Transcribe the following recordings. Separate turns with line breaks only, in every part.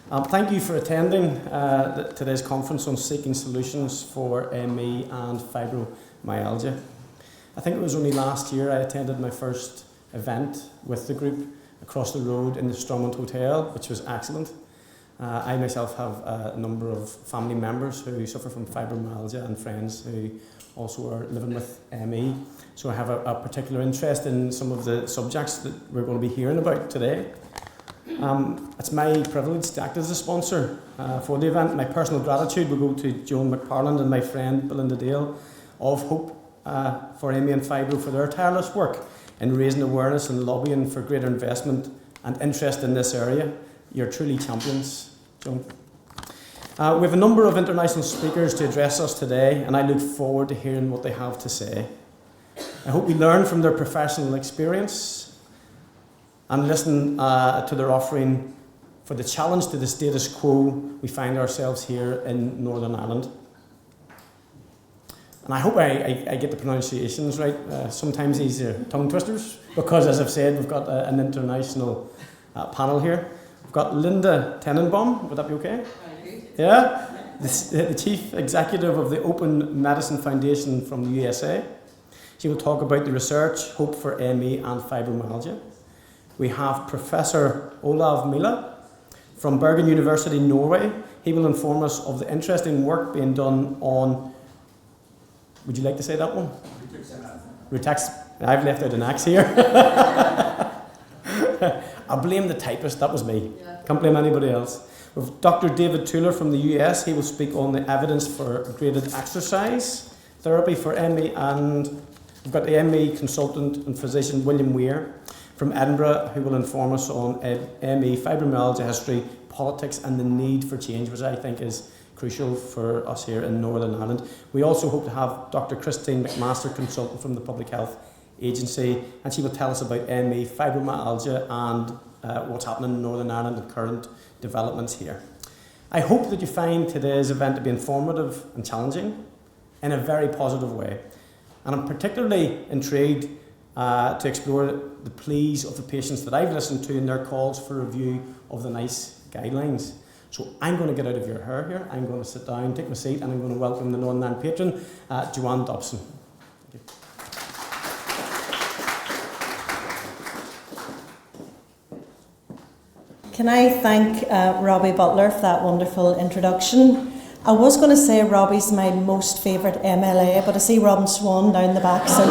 Thank you for attending today's conference on seeking solutions for ME and fibromyalgia. I think it was only last year I attended my first event with the group across the road in the Stormont Hotel, which was excellent. I myself have a number of family members who suffer from fibromyalgia and friends who also are living with ME. So I have a particular interest in some of the subjects that we're going to be hearing about today. It's my privilege to act as a sponsor for the event. My personal gratitude will go to Joan McParland and my friend Belinda Dale of Hope4ME and Fibro for their tireless work in raising awareness and lobbying for greater investment and interest in this area. You're truly champions, Joan. We have a number of international speakers to address us today, and I look forward to hearing what they have to say. I hope we learn from their professional experience and listen to their offering for the challenge to the status quo we find ourselves here in Northern Ireland. And I hope I get the pronunciations right. Sometimes these are tongue twisters, because as I've said, we've got an international panel here. We've got Linda Tannenbaum, would that be okay? Yeah? The Chief Executive of the Open Medicine Foundation from the USA. She will talk about the research, Hope4ME and fibromyalgia. We have Professor Olav Mila from Bergen University, Norway. He will inform us of the interesting work being done on, would you like to say that one? Retax. I've left out an X here. I blame the typist, that was me. Yeah. Can't blame anybody else. We have Dr. David Tuller from the US. He will speak on the evidence for graded exercise therapy for ME, and we've got the ME consultant and physician William Weir from Edinburgh, who will inform us on ME, fibromyalgia history, politics and the need for change, which I think is crucial for us here in Northern Ireland. We also hope to have Dr. Christine McMaster, consultant from the Public Health Agency, and she will tell us about ME, fibromyalgia and what's happening in Northern Ireland and current developments here. I hope that you find today's event to be informative and challenging in a very positive way. And I'm particularly intrigued to explore the pleas of the patients that I've listened to in their calls for review of the NICE guidelines. So I'm going to get out of your hair here. I'm going to sit down, take my seat, and I'm going to welcome the Northern Ireland patron, Joanne Dobson. Thank you.
Can I thank Robbie Butler for that wonderful introduction. I was going to say Robbie's my most favourite MLA, but I see Robin Swan down the back, so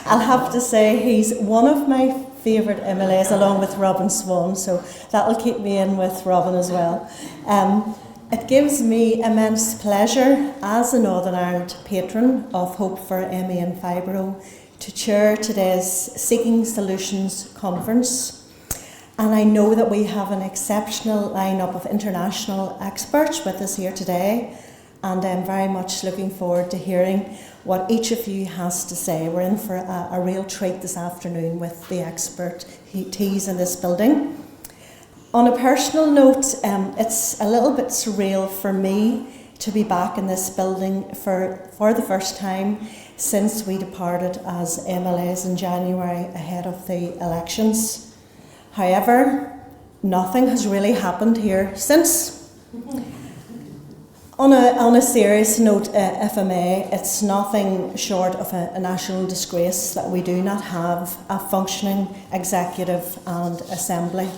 I'll have to say he's one of my favourite MLAs along with Robin Swan, so that'll keep me in with Robin as well. It gives me immense pleasure as a Northern Ireland patron of Hope4ME and Fibro to chair today's Seeking Solutions conference. And I know that we have an exceptional lineup of international experts with us here today, and I'm very much looking forward to hearing what each of you has to say. We're in for a real treat this afternoon with the expertise in this building. On a personal note, it's a little bit surreal for me to be back in this building for the first time since we departed as MLAs in January ahead of the elections. However, nothing has really happened here since. On a serious note, if I may, it's nothing short of a national disgrace that we do not have a functioning executive and assembly.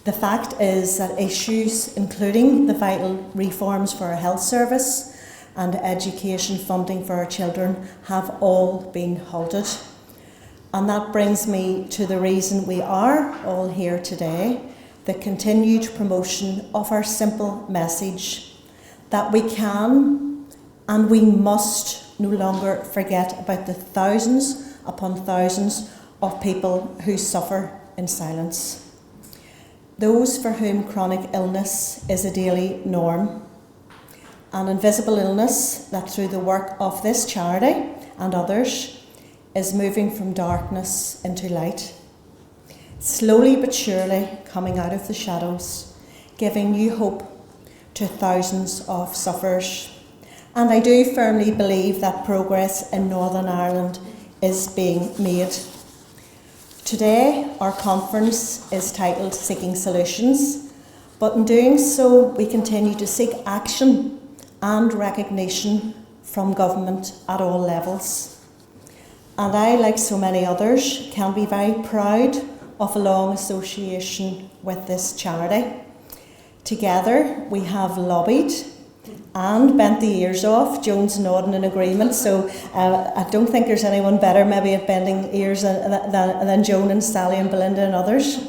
The fact is that issues including the vital reforms for our health service and education funding for our children have all been halted. And that brings me to the reason we are all here today, the continued promotion of our simple message that we can and we must no longer forget about the thousands upon thousands of people who suffer in silence. Those for whom chronic illness is a daily norm. An invisible illness that through the work of this charity and others is moving from darkness into light, slowly but surely coming out of the shadows, giving new hope to thousands of sufferers. And I do firmly believe that progress in Northern Ireland is being made. Today, our conference is titled Seeking Solutions, But in doing so, we continue to seek action and recognition from government at all levels. And I, like so many others, can be very proud of a long association with this charity. Together, we have lobbied and bent the ears off. Joan's nodding in agreement, so I don't think there's anyone better maybe at bending ears than Joan and Sally and Belinda and others.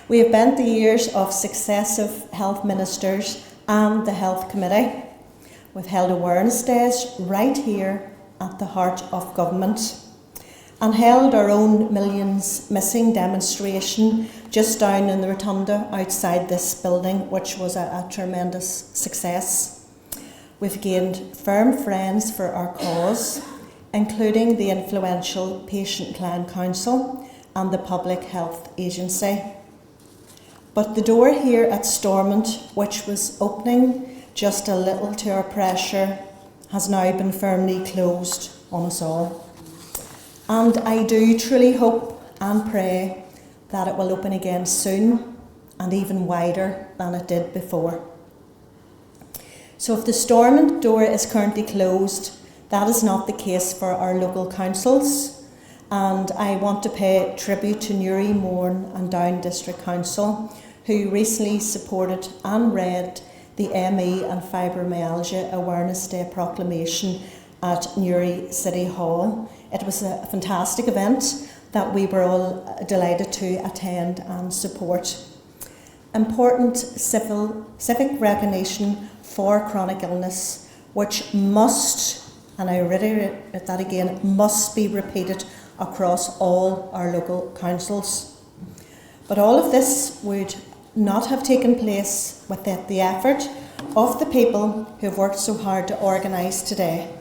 We have bent the ears of successive health ministers and the Health Committee. We've held awareness days right here at the heart of government, and held our own Millions Missing demonstration just down in the rotunda outside this building, which was a tremendous success. We've gained firm friends for our cause, including the influential Patient Client Council and the Public Health Agency. But the door here at Stormont, which was opening just a little to our pressure, has now been firmly closed on us all. And I do truly hope and pray that it will open again soon and even wider than it did before. So if the Stormont door is currently closed, that is not the case for our local councils. And I want to pay tribute to Newry, Mourne and Down District Council, who recently supported and read the ME and Fibromyalgia Awareness Day proclamation at Newry City Hall. It was a fantastic event that we were all delighted to attend and support. Important civic recognition for chronic illness, which must, and I reiterate that again, must be repeated across all our local councils. But all of this would not have taken place without the effort of the people who have worked so hard to organise today.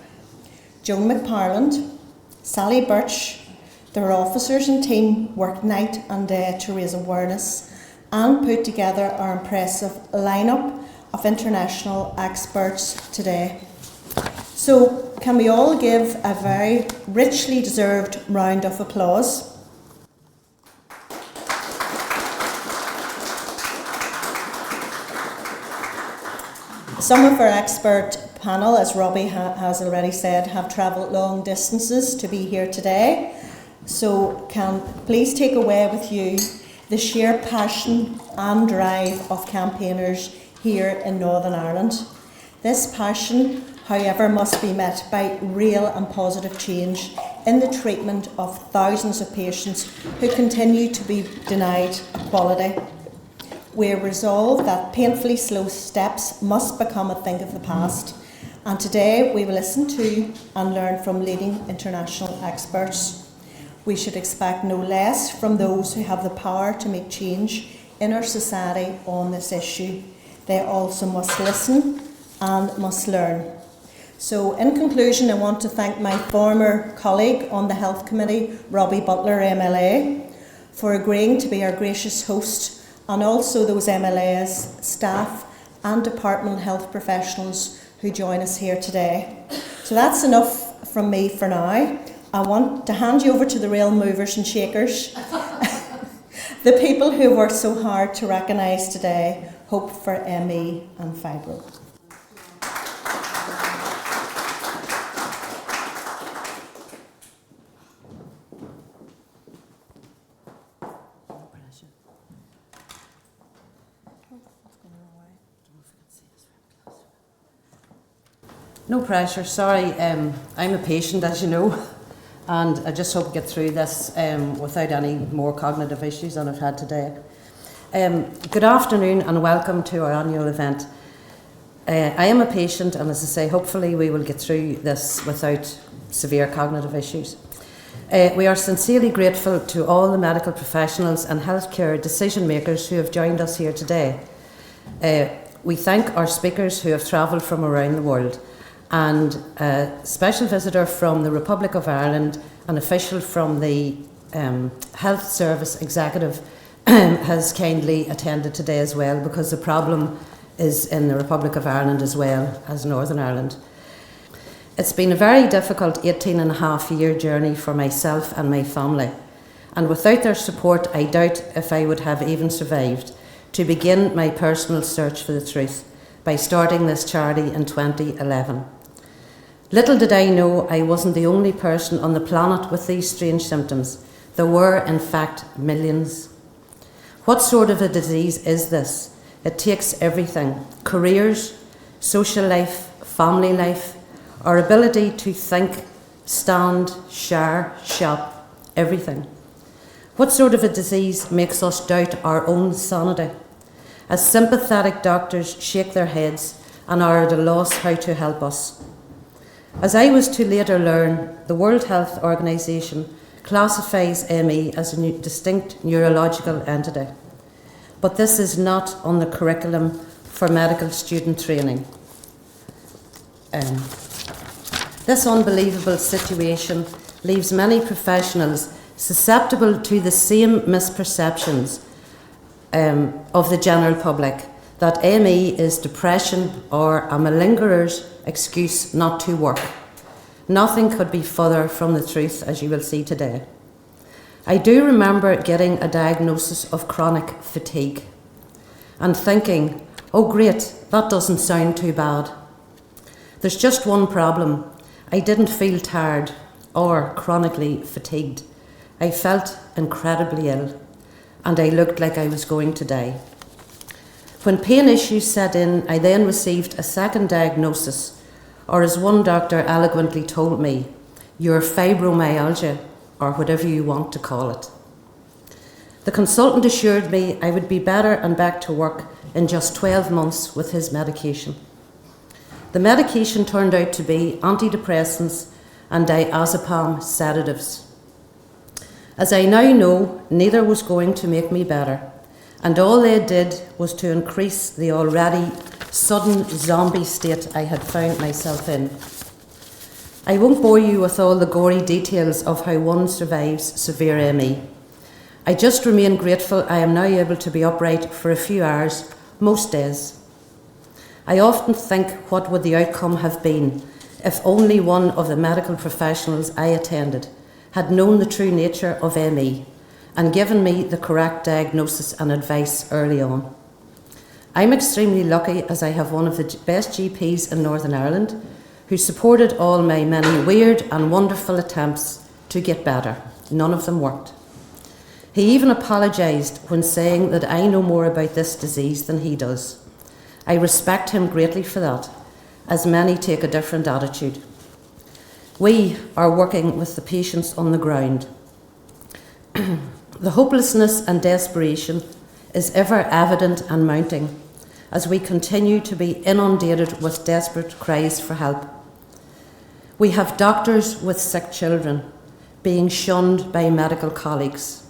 Joan McParland, Sally Burch, their officers and team worked night and day to raise awareness and put together our impressive lineup of international experts today. So can we all give a very richly deserved round of applause? Some of our expert panel, as Robbie has already said, have travelled long distances to be here today. So can please take away with you the sheer passion and drive of campaigners here in Northern Ireland. This passion, however, must be met by real and positive change in the treatment of thousands of patients who continue to be denied equality. We are resolved that painfully slow steps must become a thing of the past, and today we will listen to and learn from leading international experts. We should expect no less from those who have the power to make change in our society on this issue. They also must listen and must learn. So in conclusion, I want to thank my former colleague on the Health Committee, Robbie Butler MLA, for agreeing to be our gracious host, and also those MLAs, staff and departmental health professionals who join us here today. So that's enough from me for now. I want to hand you over to the real movers and shakers, the people who have worked so hard to recognise today Hope4ME and Fibro.
No pressure, sorry, I'm a patient, as you know, and I just hope to get through this without any more cognitive issues than I've had today. Good afternoon and welcome to our annual event. I am a patient, and as I say, hopefully we will get through this without severe cognitive issues. We are sincerely grateful to all the medical professionals and healthcare decision makers who have joined us here today. We thank our speakers who have travelled from around the world, and a special visitor from the Republic of Ireland, an official from the Health Service Executive has kindly attended today as well, because the problem is in the Republic of Ireland as well as Northern Ireland. It's been a very difficult 18-and-a-half-year journey for myself and my family, and without their support I doubt if I would have even survived to begin my personal search for the truth by starting this charity in 2011. Little did I know I wasn't the only person on the planet with these strange symptoms. There were, in fact, millions. What sort of a disease is this? It takes everything: careers, social life, family life, our ability to think, stand, share, shop, everything. What sort of a disease makes us doubt our own sanity? As sympathetic doctors shake their heads and are at a loss how to help us. As I was to later learn, the World Health Organization classifies ME as a distinct neurological entity. But this is not on the curriculum for medical student training. This unbelievable situation leaves many professionals susceptible to the same misperceptions of the general public, that ME is depression or a malingerer's excuse not to work. Nothing could be further from the truth, as you will see today. I do remember getting a diagnosis of chronic fatigue and thinking, oh great, that doesn't sound too bad. There's just one problem. I didn't feel tired or chronically fatigued. I felt incredibly ill, and I looked like I was going to die. When pain issues set in, I then received a second diagnosis, or as one doctor eloquently told me, your fibromyalgia, or whatever you want to call it. The consultant assured me I would be better and back to work in just 12 months with his medication. The medication turned out to be antidepressants and diazepam sedatives. As I now know, neither was going to make me better, and all they did was to increase the already sudden zombie state I had found myself in. I won't bore you with all the gory details of how one survives severe ME. I just remain grateful I am now able to be upright for a few hours, most days. I often think, what would the outcome have been if only one of the medical professionals I attended had known the true nature of ME and given me the correct diagnosis and advice early on. I'm extremely lucky, as I have one of the best GPs in Northern Ireland who supported all my many weird and wonderful attempts to get better. None of them worked. He even apologised when saying that I know more about this disease than he does. I respect him greatly for that, as many take a different attitude. We are working with the patients on the ground. The hopelessness and desperation is ever evident and mounting as we continue to be inundated with desperate cries for help. We have doctors with sick children being shunned by medical colleagues.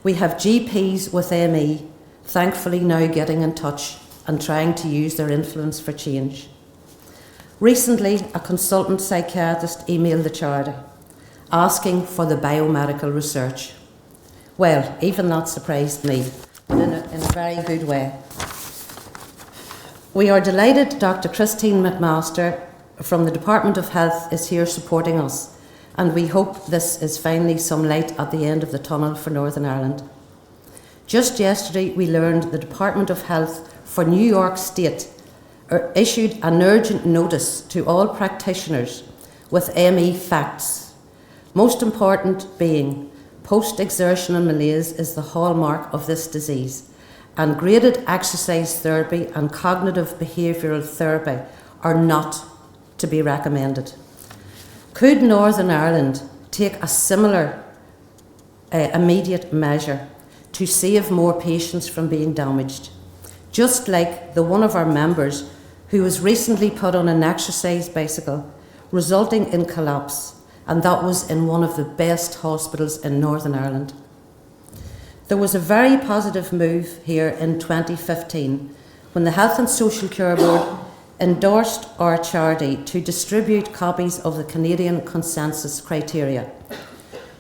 We have GPs with ME thankfully now getting in touch and trying to use their influence for change. Recently, a consultant psychiatrist emailed the charity asking for the biomedical research. Well, even that surprised me, but in a very good way. We are delighted Dr. Christine McMaster from the Department of Health is here supporting us, and we hope this is finally some light at the end of the tunnel for Northern Ireland. Just yesterday, we learned the Department of Health for New York State issued an urgent notice to all practitioners with ME facts, most important being post-exertional malaise is the hallmark of this disease, and graded exercise therapy and cognitive behavioural therapy are not to be recommended. Could Northern Ireland take a similar immediate measure to save more patients from being damaged? Just like the one of our members who was recently put on an exercise bicycle, resulting in collapse, and that was in one of the best hospitals in Northern Ireland. There was a very positive move here in 2015 when the Health and Social Care Board endorsed our charity to distribute copies of the Canadian Consensus Criteria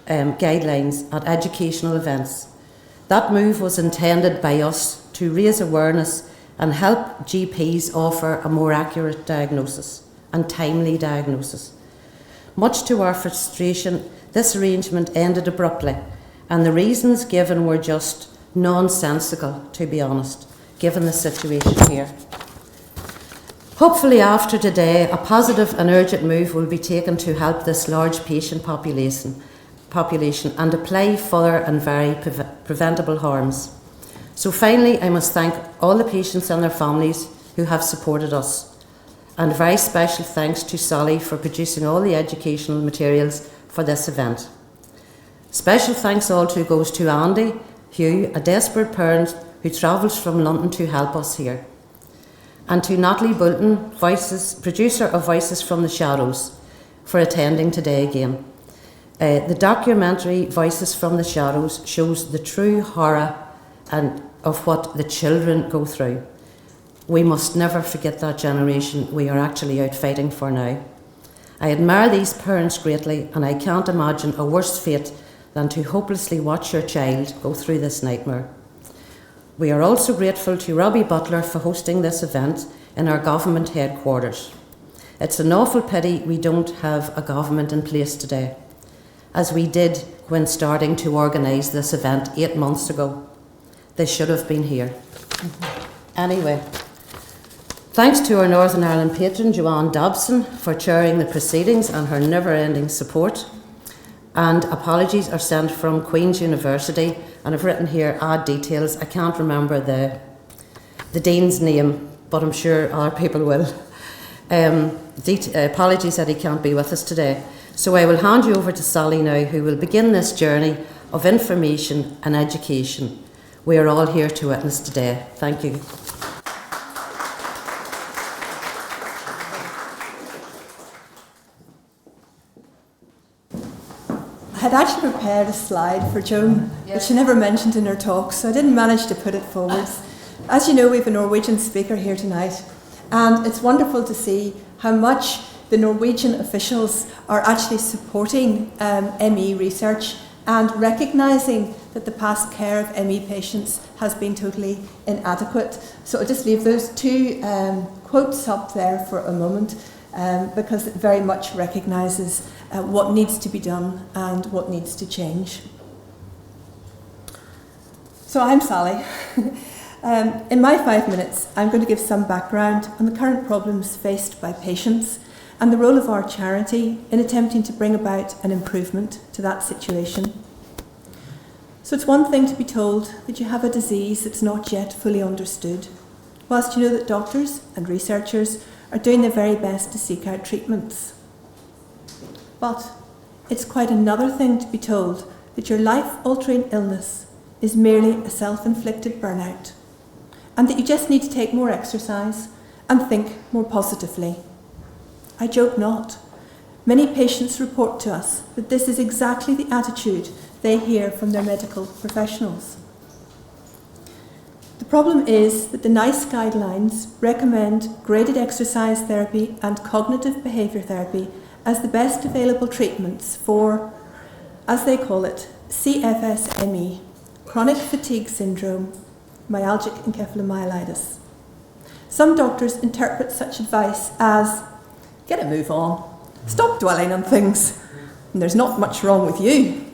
guidelines at educational events. That move was intended by us to raise awareness and help GPs offer a more accurate diagnosis and timely diagnosis. Much to our frustration, this arrangement ended abruptly, and the reasons given were just nonsensical, to be honest, given the situation here. Hopefully after today, a positive and urgent move will be taken to help this large patient population and apply further and very preventable harms. So finally, I must thank all the patients and their families who have supported us. And a very special thanks to Sally for producing all the educational materials for this event. Special thanks also goes to Andy Hugh, a desperate parent who travels from London to help us here. And to Natalie Bolton, producer of Voices from the Shadows, for attending today again. The documentary Voices from the Shadows shows the true horror of what the children go through. We must never forget that generation we are actually out fighting for now. I admire these parents greatly, and I can't imagine a worse fate than to hopelessly watch your child go through this nightmare. We are also grateful to Robbie Butler for hosting this event in our government headquarters. It's an awful pity we don't have a government in place today, as we did when starting to organise this event 8 months ago. They should have been here. Anyway, thanks to our Northern Ireland patron, Joanne Dobson, for chairing the proceedings and her never-ending support. And apologies are sent from Queen's University, and I've written here add details. I can't remember the dean's name, but I'm sure other people will. Apologies that he can't be with us today. So I will hand you over to Sally now, who will begin this journey of information and education we are all here to witness today. Thank you.
I had actually prepared a slide for Joan, but she never mentioned in her talk, so I didn't manage to put it forwards. As you know, we have a Norwegian speaker here tonight, and it's wonderful to see how much the Norwegian officials are actually supporting ME research and recognising that the past care of ME patients has been totally inadequate. So I'll just leave those two quotes up there for a moment, because it very much recognises what needs to be done and what needs to change. So I'm Sally. In my 5 minutes, I'm going to give some background on the current problems faced by patients and the role of our charity in attempting to bring about an improvement to that situation. So it's one thing to be told that you have a disease that's not yet fully understood, whilst you know that doctors and researchers are doing their very best to seek out treatments. But it's quite another thing to be told that your life-altering illness is merely a self-inflicted burnout, and that you just need to take more exercise and think more positively. I joke not. Many patients report to us that this is exactly the attitude they hear from their medical professionals. The problem is that the NICE guidelines recommend graded exercise therapy and cognitive behaviour therapy as the best available treatments for, as they call it, CFS-ME, chronic fatigue syndrome, myalgic encephalomyelitis. Some doctors interpret such advice as, get a move on, stop dwelling on things, and there's not much wrong with you.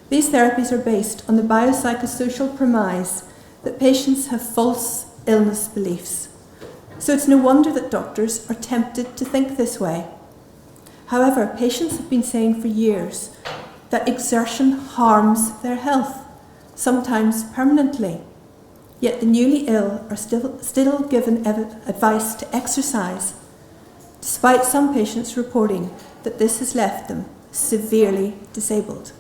These therapies are based on the biopsychosocial premise that patients have false illness beliefs. So it's no wonder that doctors are tempted to think this way. However, patients have been saying for years that exertion harms their health, sometimes permanently. Yet the newly ill are still given advice to exercise, despite some patients reporting that this has left them severely disabled.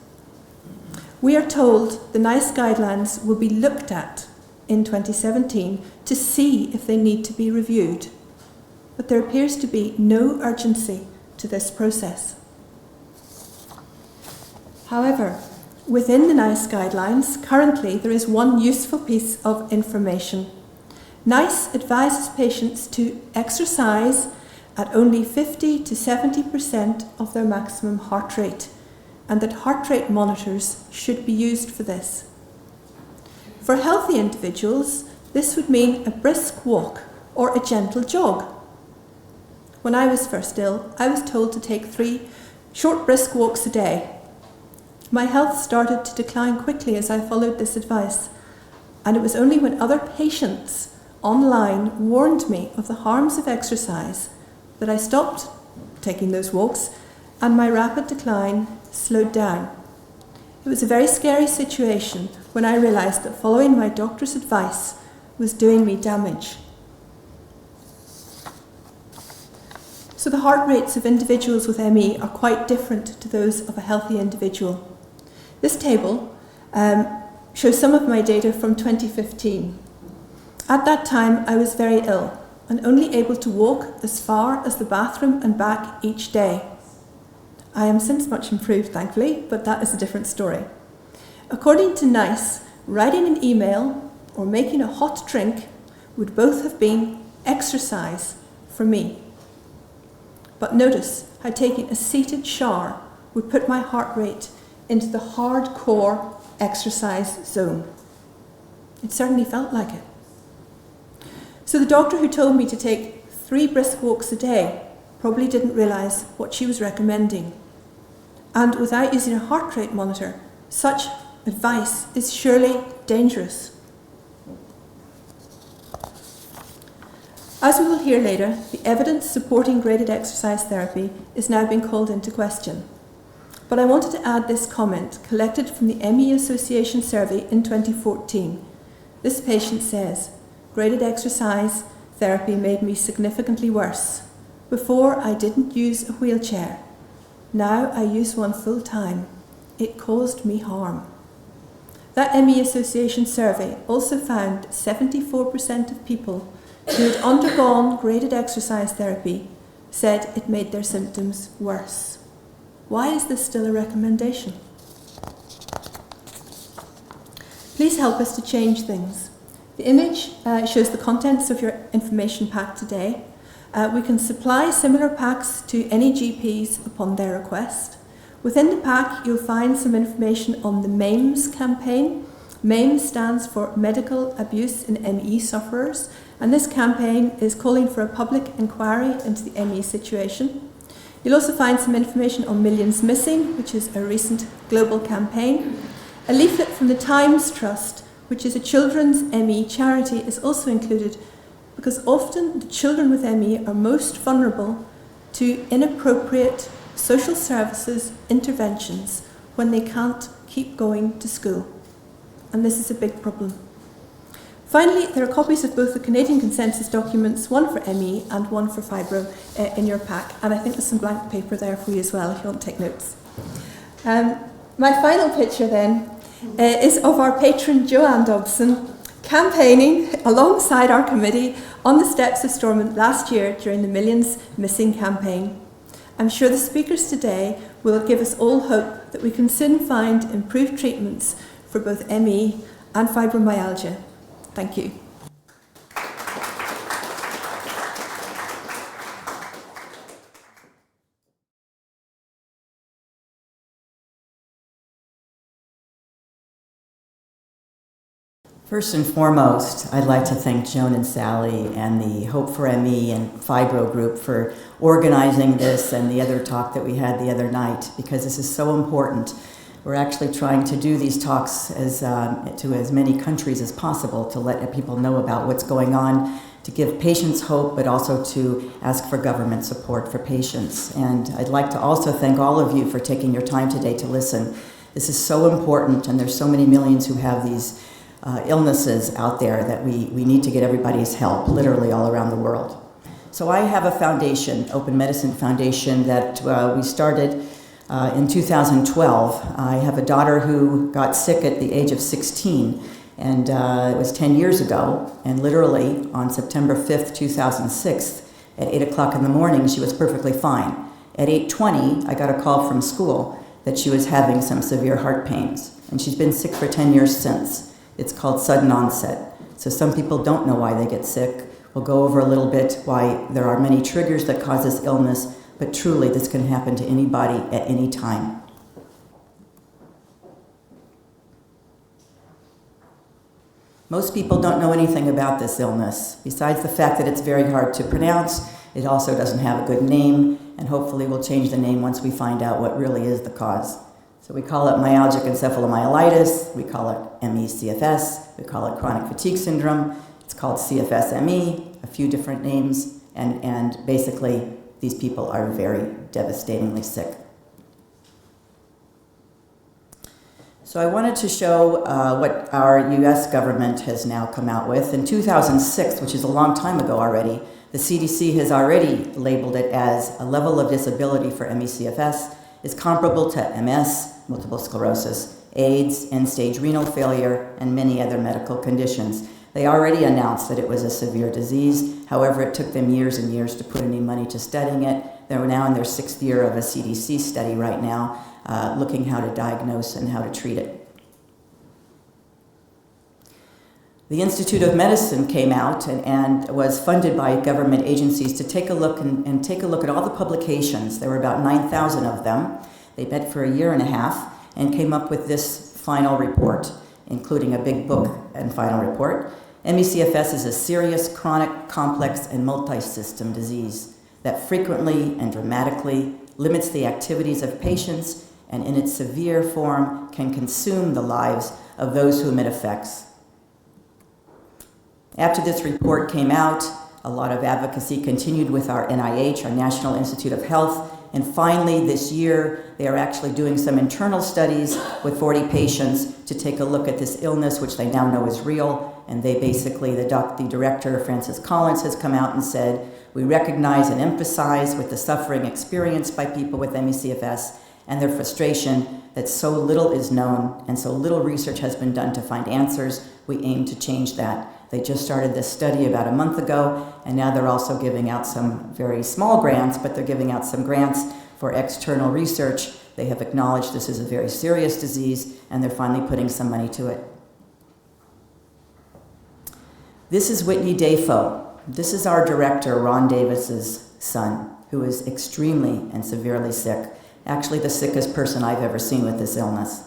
We are told the NICE guidelines will be looked at in 2017 to see if they need to be reviewed, but there appears to be no urgency to this process. However, within the NICE guidelines, currently there is one useful piece of information. NICE advises patients to exercise at only 50 to 70% of their maximum heart rate, and that heart rate monitors should be used for this. For healthy individuals, this would mean a brisk walk or a gentle jog. When I was first ill, I was told to take 3 short brisk walks a day. My health started to decline quickly as I followed this advice, and it was only when other patients online warned me of the harms of exercise that I stopped taking those walks and my rapid decline slowed down. It was a very scary situation when I realised that following my doctor's advice was doing me damage. So the heart rates of individuals with ME are quite different to those of a healthy individual. This table shows some of my data from 2015. At that time, I was very ill and only able to walk as far as the bathroom and back each day. I am since much improved, thankfully, but that is a different story. According to NICE, writing an email or making a hot drink would both have been exercise for me. But notice how taking a seated shower would put my heart rate into the hardcore exercise zone. It certainly felt like it. So the doctor who told me to take 3 brisk walks a day probably didn't realise what she was recommending. And without using a heart rate monitor, such advice is surely dangerous. As we will hear later, the evidence supporting graded exercise therapy is now being called into question. But I wanted to add this comment collected from the ME Association survey in 2014. This patient says, "Graded exercise therapy made me significantly worse. Before, I didn't use a wheelchair. Now I use one full time. It caused me harm." That ME Association survey also found 74% of people who had undergone graded exercise therapy said it made their symptoms worse. Why is this still a recommendation? Please help us to change things. The image shows the contents of your information pack today. We can supply similar packs to any GPs upon their request. Within the pack, you'll find some information on the MAMES campaign. MAMES stands for Medical Abuse in ME Sufferers, and this campaign is calling for a public inquiry into the ME situation. You'll also find some information on Millions Missing, which is a recent global campaign. A leaflet from the Times Trust, which is a children's ME charity, is also included because often the children with ME are most vulnerable to inappropriate social services interventions when they can't keep going to school. And this is a big problem. Finally, there are copies of both the Canadian consensus documents, one for ME and one for fibro, in your pack. And I think there's some blank paper there for you as well if you want to take notes. My final picture then is of our patron Joanne Dobson campaigning alongside our committee on the steps of Stormont last year during the Millions Missing campaign. I'm sure the speakers today will give us all hope that we can soon find improved treatments for both ME and fibromyalgia. Thank you.
First and foremost, I'd like to thank Joan and Sally and the Hope4ME and Fibro group for organizing this and the other talk that we had the other night, because this is so important. We're actually trying to do these talks to as many countries as possible to let people know about what's going on, to give patients hope, but also to ask for government support for patients. And I'd like to also thank all of you for taking your time today to listen. This is so important, and there's so many millions who have these illnesses out there that we need to get everybody's help, literally all around the world. So I have a foundation, Open Medicine Foundation, that we started in 2012. I have a daughter who got sick at the age of 16, and it was 10 years ago, and literally on September 5th, 2006, at 8 o'clock in the morning, she was perfectly fine. At 8:20, I got a call from school that she was having some severe heart pains, and she's been sick for 10 years since. It's called sudden onset. So some people don't know why they get sick. We'll go over a little bit why there are many triggers that cause this illness, but truly this can happen to anybody at any time. Most people don't know anything about this illness. Besides the fact that it's very hard to pronounce, it also doesn't have a good name, and hopefully we'll change the name once we find out what really is the cause. So we call it myalgic encephalomyelitis, we call it ME-CFS, we call it chronic fatigue syndrome, it's called CFS-ME, a few different names, and basically these people are very devastatingly sick. So I wanted to show what our US government has now come out with. In 2006, which is a long time ago already, the CDC has already labeled it as a level of disability for ME-CFS is comparable to MS, multiple sclerosis, AIDS, end-stage renal failure, and many other medical conditions. They already announced that it was a severe disease. However, it took them years and years to put any money to studying it. They're now in their 6th year of a CDC study right now, looking how to diagnose and how to treat it. The Institute of Medicine came out and was funded by government agencies to take a look and take a look at all the publications. There were about 9,000 of them. They met for a year and a half and came up with this final report, including a big book and final report. ME-CFS is a serious, chronic, complex, and multi-system disease that frequently and dramatically limits the activities of patients and in its severe form can consume the lives of those whom it affects. After this report came out, a lot of advocacy continued with our NIH, our National Institute of Health, and finally this year they are actually doing some internal studies with 40 patients to take a look at this illness, which they now know is real, and they basically, the director, Francis Collins, has come out and said, we recognize and emphasize with the suffering experienced by people with ME-CFS and their frustration that so little is known and so little research has been done to find answers. We aim to change that. They just started this study about a month ago, and now they're also giving out some very small grants, but they're giving out some grants for external research. They have acknowledged this is a very serious disease, and they're finally putting some money to it. This is Whitney Dafoe. This is our director, Ron Davis's son, who is extremely and severely sick. Actually, the sickest person I've ever seen with this illness.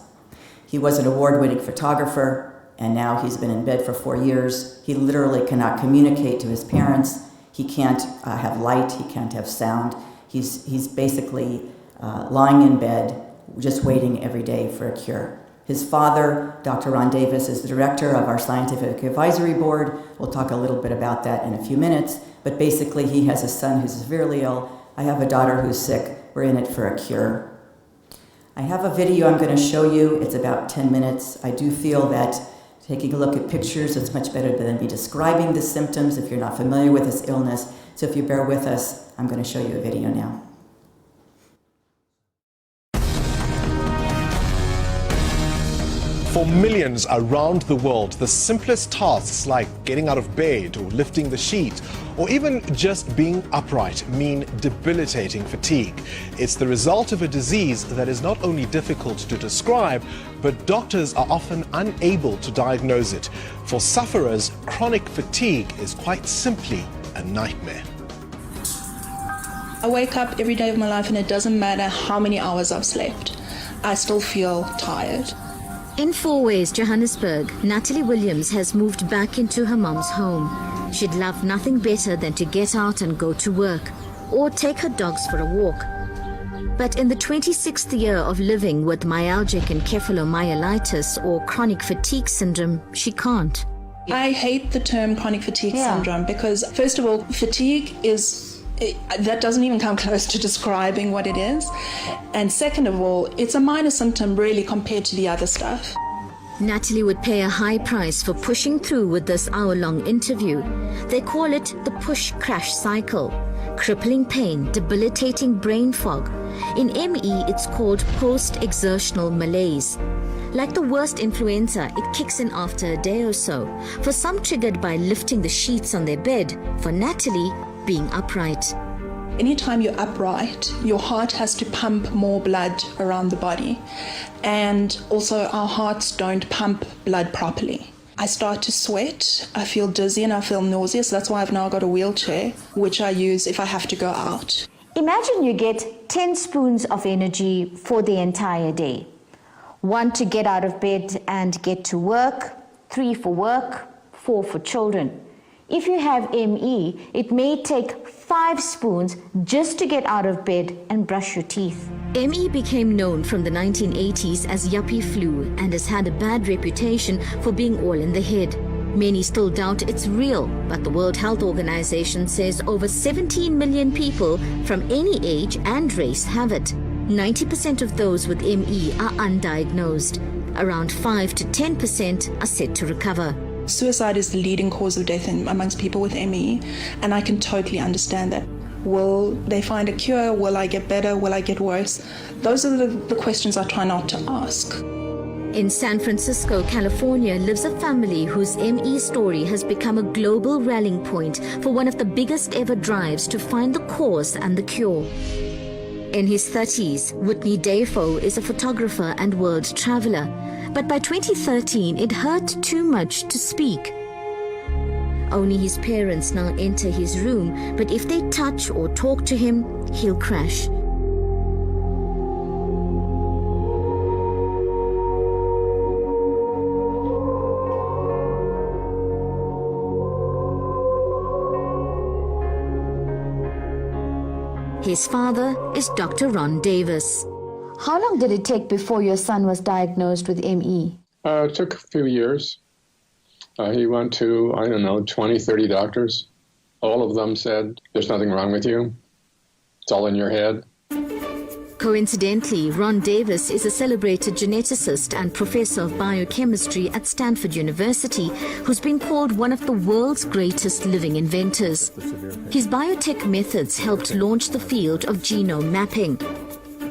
He was an award-winning photographer, and now he's been in bed for 4 years. He literally cannot communicate to his parents. He can't have light, he can't have sound. He's basically lying in bed, just waiting every day for a cure. His father, Dr. Ron Davis, is the director of our Scientific Advisory Board. We'll talk a little bit about that in a few minutes, but basically he has a son who's severely ill. I have a daughter who's sick. We're in it for a cure. I have a video I'm going to show you. It's about 10 minutes. I do feel that taking a look at pictures, it's much better than me describing the symptoms if you're not familiar with this illness. So if you bear with us, I'm going to show you a video now.
For millions around the world, the simplest tasks like getting out of bed or lifting the sheet or even just being upright mean debilitating fatigue. It's the result of a disease that is not only difficult to describe, but doctors are often unable to diagnose it. For sufferers, chronic fatigue is quite simply a nightmare.
I wake up every day of my life and it doesn't matter how many hours I've slept. I still feel tired.
In Fourways, Johannesburg, Natalie Williams has moved back into her mom's home. She'd love nothing better than to get out and go to work or take her dogs for a walk. But in the 26th year of living with myalgic encephalomyelitis or chronic fatigue syndrome, she can't.
I hate the term chronic fatigue syndrome because, first of all, fatigue that doesn't even come close to describing what it is. And second of all, it's a minor symptom really compared to the other stuff.
Natalie would pay a high price for pushing through with this hour-long interview. They call it the push-crash cycle. Crippling pain, debilitating brain fog. In ME, it's called post-exertional malaise. Like the worst influenza, it kicks in after a day or so. For some triggered by lifting the sheets on their bed. For Natalie, being upright.
Anytime you're upright, your heart has to pump more blood around the body. And also our hearts don't pump blood properly. I start to sweat, I feel dizzy and I feel nauseous. That's why I've now got a wheelchair, which I use if I have to go out.
Imagine you get 10 spoons of energy for the entire day. 1 to get out of bed and get to work, 3 for work, 4 for children. If you have ME, it may take 5 spoons just to get out of bed and brush your teeth.
ME became known from the 1980s as yuppie flu and has had a bad reputation for being all in the head. Many still doubt it's real, but the World Health Organization says over 17 million people from any age and race have it. 90% of those with ME are undiagnosed. Around 5 to 10% are set to recover.
Suicide is the leading cause of death amongst people with ME, and I can totally understand that. Will they find a cure? Will I get better? Will I get worse? Those are the questions I try not to ask.
In San Francisco, California, lives a family whose ME story has become a global rallying point for one of the biggest ever drives to find the cause and the cure. In his 30s, Whitney Dafoe is a photographer and world traveler, but by 2013 it hurt too much to speak. Only his parents now enter his room, but if they touch or talk to him, he'll crash. His father is Dr. Ron Davis.
How long did it take before your son was diagnosed with ME?
It took a few years. He went to, 20, 30 doctors. All of them said, there's nothing wrong with you. It's all in your head.
Coincidentally, Ron Davis is a celebrated geneticist and professor of biochemistry at Stanford University who's been called one of the world's greatest living inventors. His biotech methods helped launch the field of genome mapping.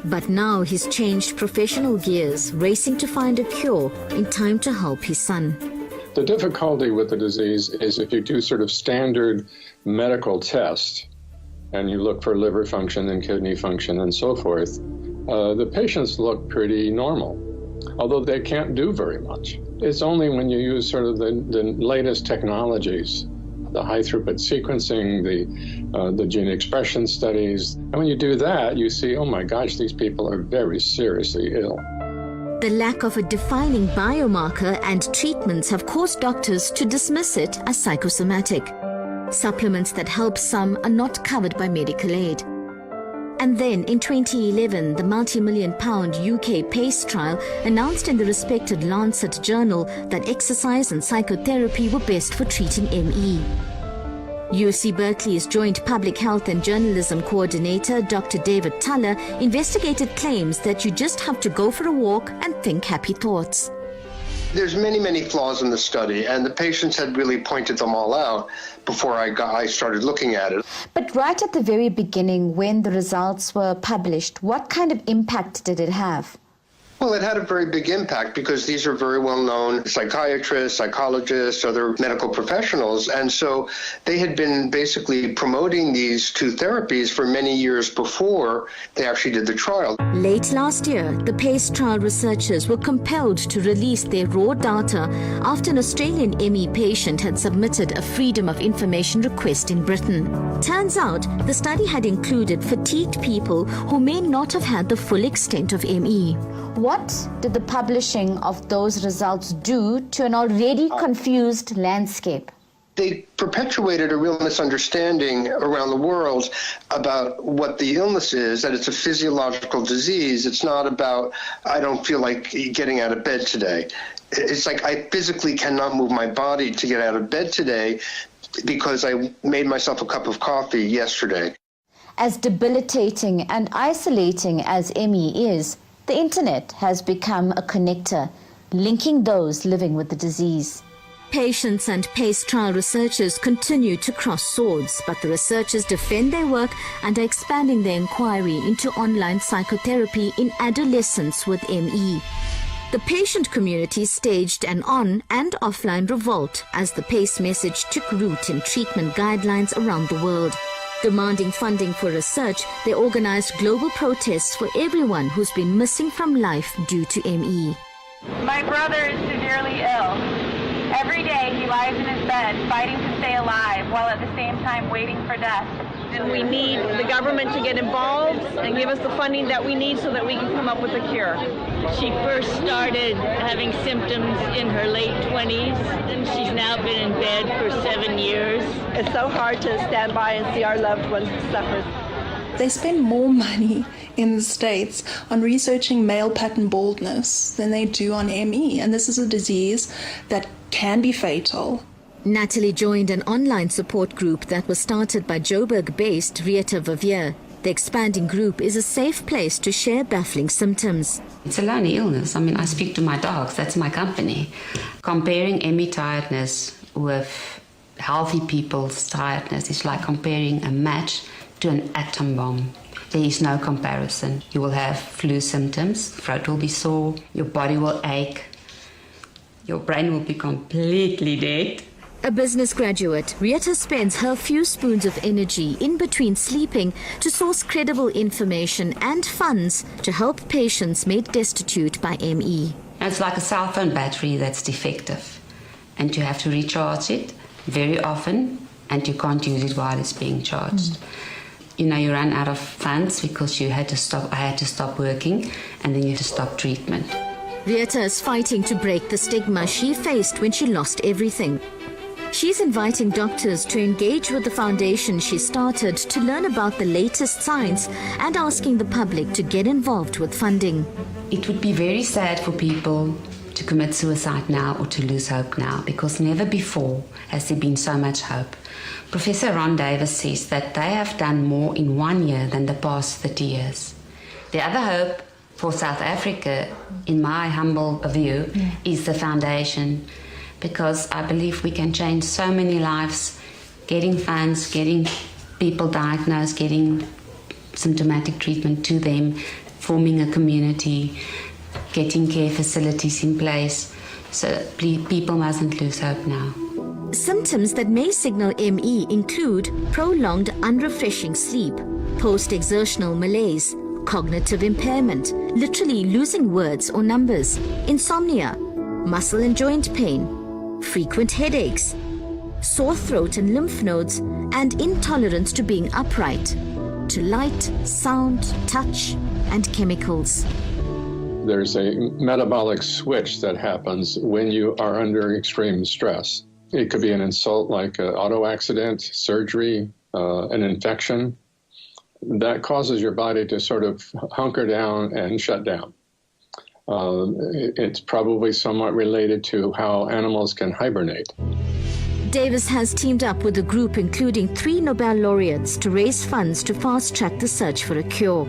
But now he's changed professional gears, racing to find a cure in time to help his son.
The difficulty with the disease is if you do sort of standard medical tests, and you look for liver function and kidney function and so forth, the patients look pretty normal, although they can't do very much. It's only when you use sort of the latest technologies, the high-throughput sequencing, the gene expression studies, and when you do that, you see, oh my gosh, these people are very seriously ill.
The lack of a defining biomarker and treatments have caused doctors to dismiss it as psychosomatic. Supplements that help some are not covered by medical aid. And then in 2011, the multi-million-pound UK PACE trial announced in the respected Lancet journal that exercise and psychotherapy were best for treating ME. UC Berkeley's Joint Public Health and Journalism Coordinator, Dr. David Tuller, investigated claims that you just have to go for a walk and think happy thoughts.
There's many flaws in the study, and the patients had really pointed them all out before I started looking at it.
But right at the very beginning, when the results were published, what kind of impact did it have?
Well, it had a very big impact because these are very well-known psychiatrists, psychologists, other medical professionals, and so they had been basically promoting these two therapies for many years before they actually did the trial.
Late last year, the PACE trial researchers were compelled to release their raw data after an Australian ME patient had submitted a Freedom of Information request in Britain. Turns out, the study had included fatigued people who may not have had the full extent of ME.
What did the publishing of those results do to an already confused landscape?
They perpetuated a real misunderstanding around the world about what the illness is, that it's a physiological disease. It's not about, I don't feel like getting out of bed today. It's like I physically cannot move my body to get out of bed today because I made myself a cup of coffee yesterday.
As debilitating and isolating as ME is, the internet has become a connector, linking those living with the disease.
Patients and PACE trial researchers continue to cross swords, but the researchers defend their work and are expanding their inquiry into online psychotherapy in adolescents with ME. The patient community staged an on- and offline revolt as the PACE message took root in treatment guidelines around the world. Demanding funding for research, they organized global protests for everyone who's been missing from life due to ME.
My brother is severely ill. Every day he lies in his bed fighting to stay alive while at the same time waiting for death.
And we need the government to get involved and give us the funding that we need so that we can come up with a cure.
She first started having symptoms in her late 20s, and she's now been in bed for 7 years.
It's so hard to stand by and see our loved ones suffer.
They spend more money in the States on researching male pattern baldness than they do on ME, and this is a disease that can be fatal.
Natalie joined an online support group that was started by Joburg-based William Weir. The expanding group is a safe place to share baffling symptoms.
It's a lonely illness. I mean, I speak to my dogs. That's my company. Comparing ME tiredness with healthy people's tiredness is like comparing a match to an atom bomb. There is no comparison. You will have flu symptoms, throat will be sore, your body will ache, your brain will be completely dead.
A business graduate, Rieta spends her few spoons of energy in between sleeping to source credible information and funds to help patients made destitute by ME.
It's like a cell phone battery that's defective, and you have to recharge it very often, and you can't use it while it's being charged. You know, you run out of funds because I had to stop working, and then you have to stop treatment.
Rieta is fighting to break the stigma she faced when she lost everything. She's inviting doctors to engage with the foundation she started to learn about the latest science and asking the public to get involved with funding.
It would be very sad for people to commit suicide now or to lose hope now, because never before has there been so much hope. Professor Ron Davis says that they have done more in 1 year than the past 30 years. The other hope for South Africa, in my humble view, is the foundation, because I believe we can change so many lives, getting funds, getting people diagnosed, getting symptomatic treatment to them, forming a community, getting care facilities in place. So people mustn't lose hope now.
Symptoms that may signal ME include prolonged unrefreshing sleep, post-exertional malaise, cognitive impairment, literally losing words or numbers, insomnia, muscle and joint pain, frequent headaches, sore throat and lymph nodes, and intolerance to being upright, to light, sound, touch, and chemicals.
There's a metabolic switch that happens when you are under extreme stress. It could be an insult like an auto accident, surgery, an infection. That causes your body to sort of hunker down and shut down. It's probably somewhat related to how animals can hibernate.
Davis has teamed up with a group including 3 Nobel laureates to raise funds to fast-track the search for a cure.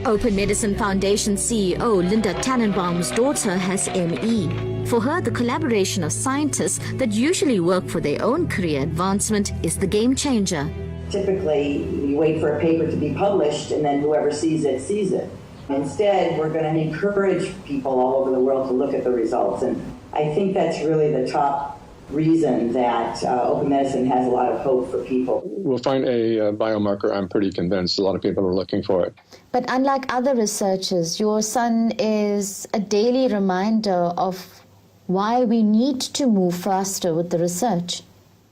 Open Medicine Foundation CEO Linda Tannenbaum's daughter has ME. For her, the collaboration of scientists that usually work for their own career advancement is the game changer.
Typically, you wait for a paper to be published and then whoever sees it, sees it. Instead, we're going to encourage people all over the world to look at the results. And I think that's really the top reason that open medicine has a lot of hope for people.
We'll find a biomarker. I'm pretty convinced a lot of people are looking for it.
But unlike other researchers, your son is a daily reminder of why we need to move faster with the research.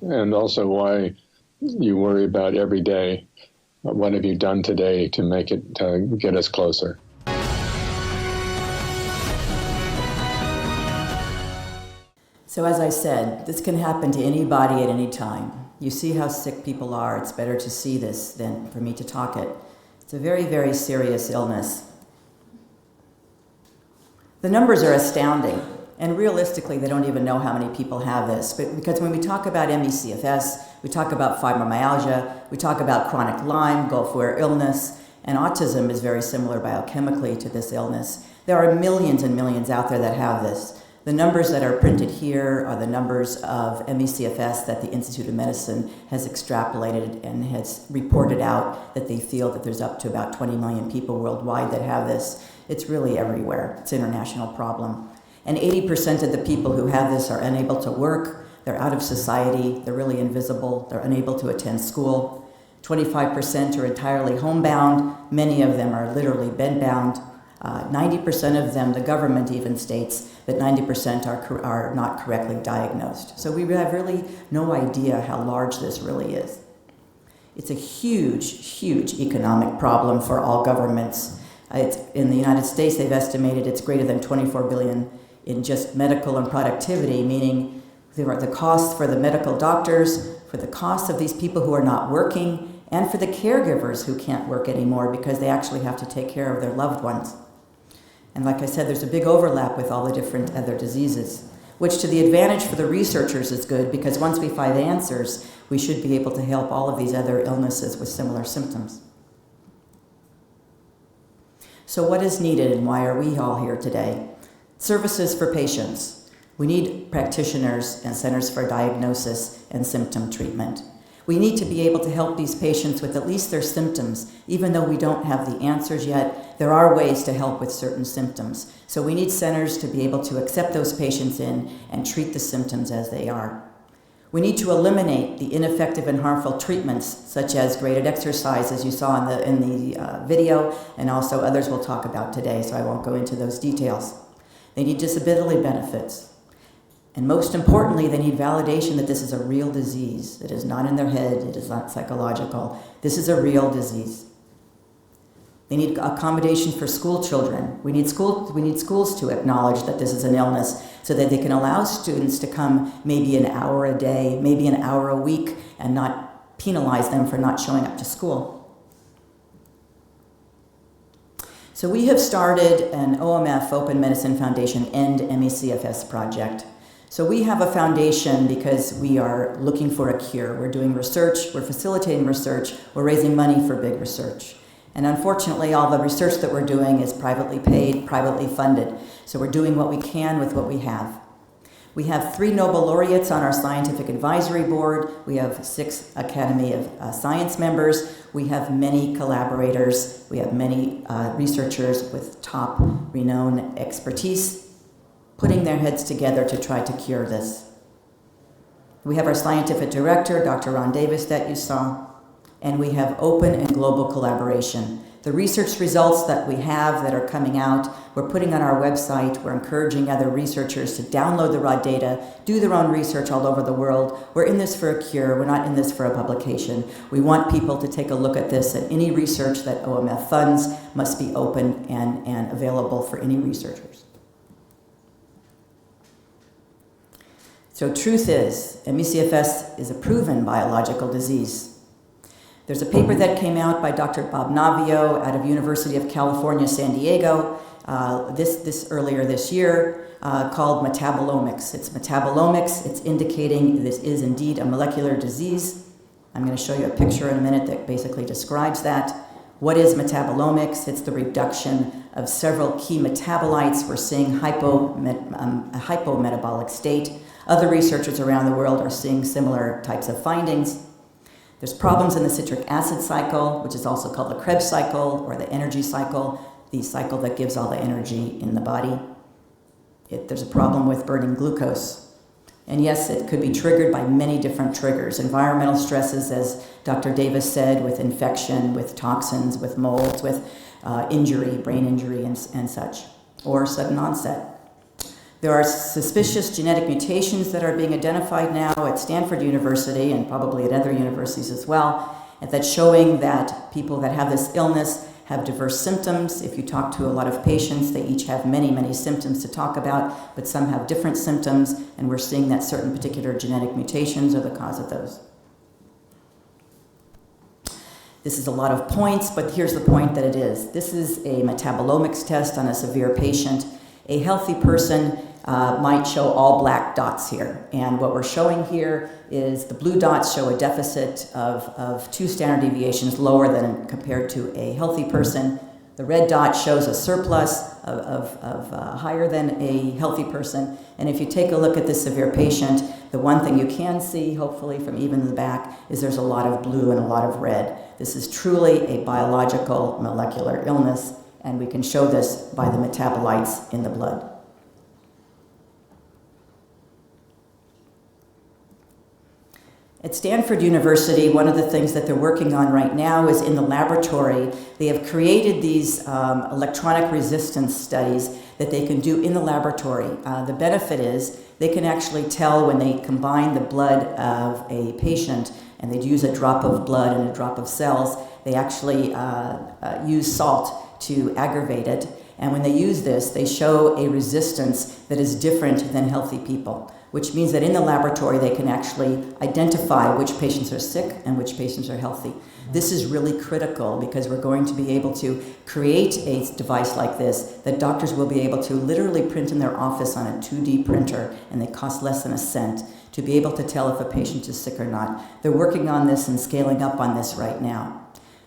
And also why you worry about every day, what have you done today to make it get us closer?
So as I said, this can happen to anybody at any time. You see how sick people are. It's better to see this than for me to talk it. It's a very, very serious illness. The numbers are astounding, and realistically, they don't even know how many people have this. But because when we talk about ME/CFS, we talk about fibromyalgia, we talk about chronic Lyme, Gulf Weir illness, and autism is very similar biochemically to this illness. There are millions and millions out there that have this. The numbers that are printed here are the numbers of ME/CFS that the Institute of Medicine has extrapolated and has reported out that they feel that there's up to about 20 million people worldwide that have this. It's really everywhere. It's an international problem. And 80% of the people who have this are unable to work, they're out of society, they're really invisible, they're unable to attend school. 25% are entirely homebound, many of them are literally bedbound. 90% of them, the government even states that 90% are not correctly diagnosed. So we have really no idea how large this really is. It's a huge, huge economic problem for all governments. In the United States, they've estimated it's greater than $24 billion in just medical and productivity, meaning the cost for the medical doctors, for the cost of these people who are not working, and for the caregivers who can't work anymore because they actually have to take care of their loved ones. And like I said, there's a big overlap with all the different other diseases, which to the advantage for the researchers is good because once we find answers, we should be able to help all of these other illnesses with similar symptoms. So what is needed and why are we all here today? Services for patients. We need practitioners and centers for diagnosis and symptom treatment. We need to be able to help these patients with at least their symptoms. Even though we don't have the answers yet, there are ways to help with certain symptoms. So we need centers to be able to accept those patients in and treat the symptoms as they are. We need to eliminate the ineffective and harmful treatments, such as graded exercise, as you saw in the video, and also others we'll talk about today, so I won't go into those details. They need disability benefits. And most importantly, they need validation that this is a real disease. It is not in their head, it is not psychological. This is a real disease. They need accommodation for school children. We need schools to acknowledge that this is an illness so that they can allow students to come maybe an hour a day, maybe an hour a week, and not penalize them for not showing up to school. So we have started an OMF, Open Medicine Foundation, End ME/CFS project. So we have a foundation because we are looking for a cure. We're doing research, we're facilitating research, we're raising money for big research. And unfortunately, all the research that we're doing is privately paid, privately funded. So we're doing what we can with what we have. We have 3 Nobel laureates on our scientific advisory board. We have 6 Academy of Science members. We have many collaborators. We have many researchers with top renowned expertise putting their heads together to try to cure this. We have our scientific director, Dr. Ron Davis, that you saw, and we have open and global collaboration. The research results that we have that are coming out, we're putting on our website. We're encouraging other researchers to download the raw data, do their own research all over the world. We're in this for a cure. We're not in this for a publication. We want people to take a look at this, and any research that OMF funds must be open and available for any researchers. So truth is, ME/CFS is a proven biological disease. There's a paper that came out by Dr. Bob Navio out of University of California, San Diego, earlier this year, called Metabolomics. It's metabolomics. It's indicating this is indeed a molecular disease. I'm going to show you a picture in a minute that basically describes that. What is metabolomics? It's the reduction of several key metabolites. We're seeing a hypometabolic state. Other researchers around the world are seeing similar types of findings. There's problems in the citric acid cycle, which is also called the Krebs cycle or the energy cycle, the cycle that gives all the energy in the body. There's a problem with burning glucose. And yes, it could be triggered by many different triggers. Environmental stresses, as Dr. Davis said, with infection, with toxins, with molds, with injury, brain injury and such, or sudden onset. There are suspicious genetic mutations that are being identified now at Stanford University and probably at other universities as well, and that's showing that people that have this illness have diverse symptoms. If you talk to a lot of patients, they each have many, many symptoms to talk about, but some have different symptoms, and we're seeing that certain particular genetic mutations are the cause of those. This is a lot of points, but here's the point that it is. This is a metabolomics test on a severe patient. A healthy person might show all black dots here. And what we're showing here is the blue dots show a deficit of 2 standard deviations lower than compared to a healthy person. The red dot shows a surplus of higher than a healthy person. And if you take a look at this severe patient, the one thing you can see, hopefully from even the back, is there's a lot of blue and a lot of red. This is truly a biological molecular illness, and we can show this by the metabolites in the blood. At Stanford University, one of the things that they're working on right now is in the laboratory. They have created these electronic resistance studies that they can do in the laboratory. The benefit is they can actually tell when they combine the blood of a patient and they use a drop of blood and a drop of cells, they actually use salt to aggravate it. And when they use this, they show a resistance that is different than healthy people. which means that in the laboratory they can actually identify which patients are sick and which patients are healthy. This is really critical because we're going to be able to create a device like this that doctors will be able to literally print in their office on a 2D printer, and they cost less than a cent, to be able to tell if a patient is sick or not. They're working on this and scaling up on this right now.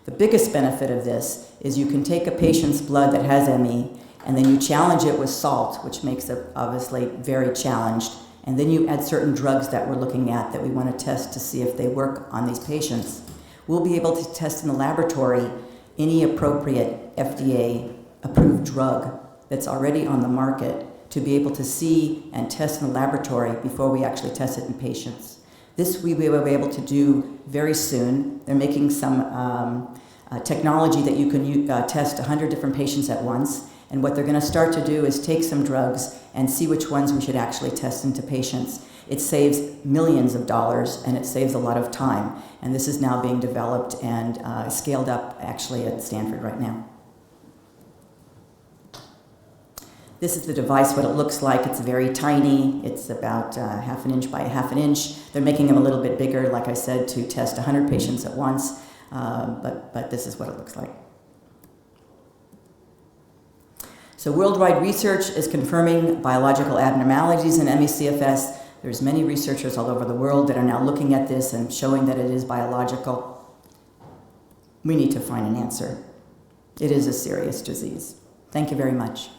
The biggest benefit of this is you can take a patient's blood that has ME and then you challenge it with salt, which makes it obviously very challenged, and then you add certain drugs that we're looking at that we want to test to see if they work on these patients. We'll be able to test in the laboratory any appropriate FDA-approved drug that's already on the market to be able to see and test in the laboratory before we actually test it in patients. This we will be able to do very soon. They're making some technology that you can test 100 different patients at once. And what they're going to start to do is take some drugs and see which ones we should actually test into patients. It saves millions of dollars and it saves a lot of time. And this is now being developed and scaled up actually at Stanford right now. This is the device, what it looks like. It's very tiny. It's about 1/2 inch by 1/2 inch. They're making them a little bit bigger, like I said, to test 100 patients at once. But this is what it looks like. So worldwide research is confirming biological abnormalities in ME/CFS. There's many researchers all over the world that are now looking at this and showing that it is biological. We need to find an answer. It is a serious disease. Thank you very much.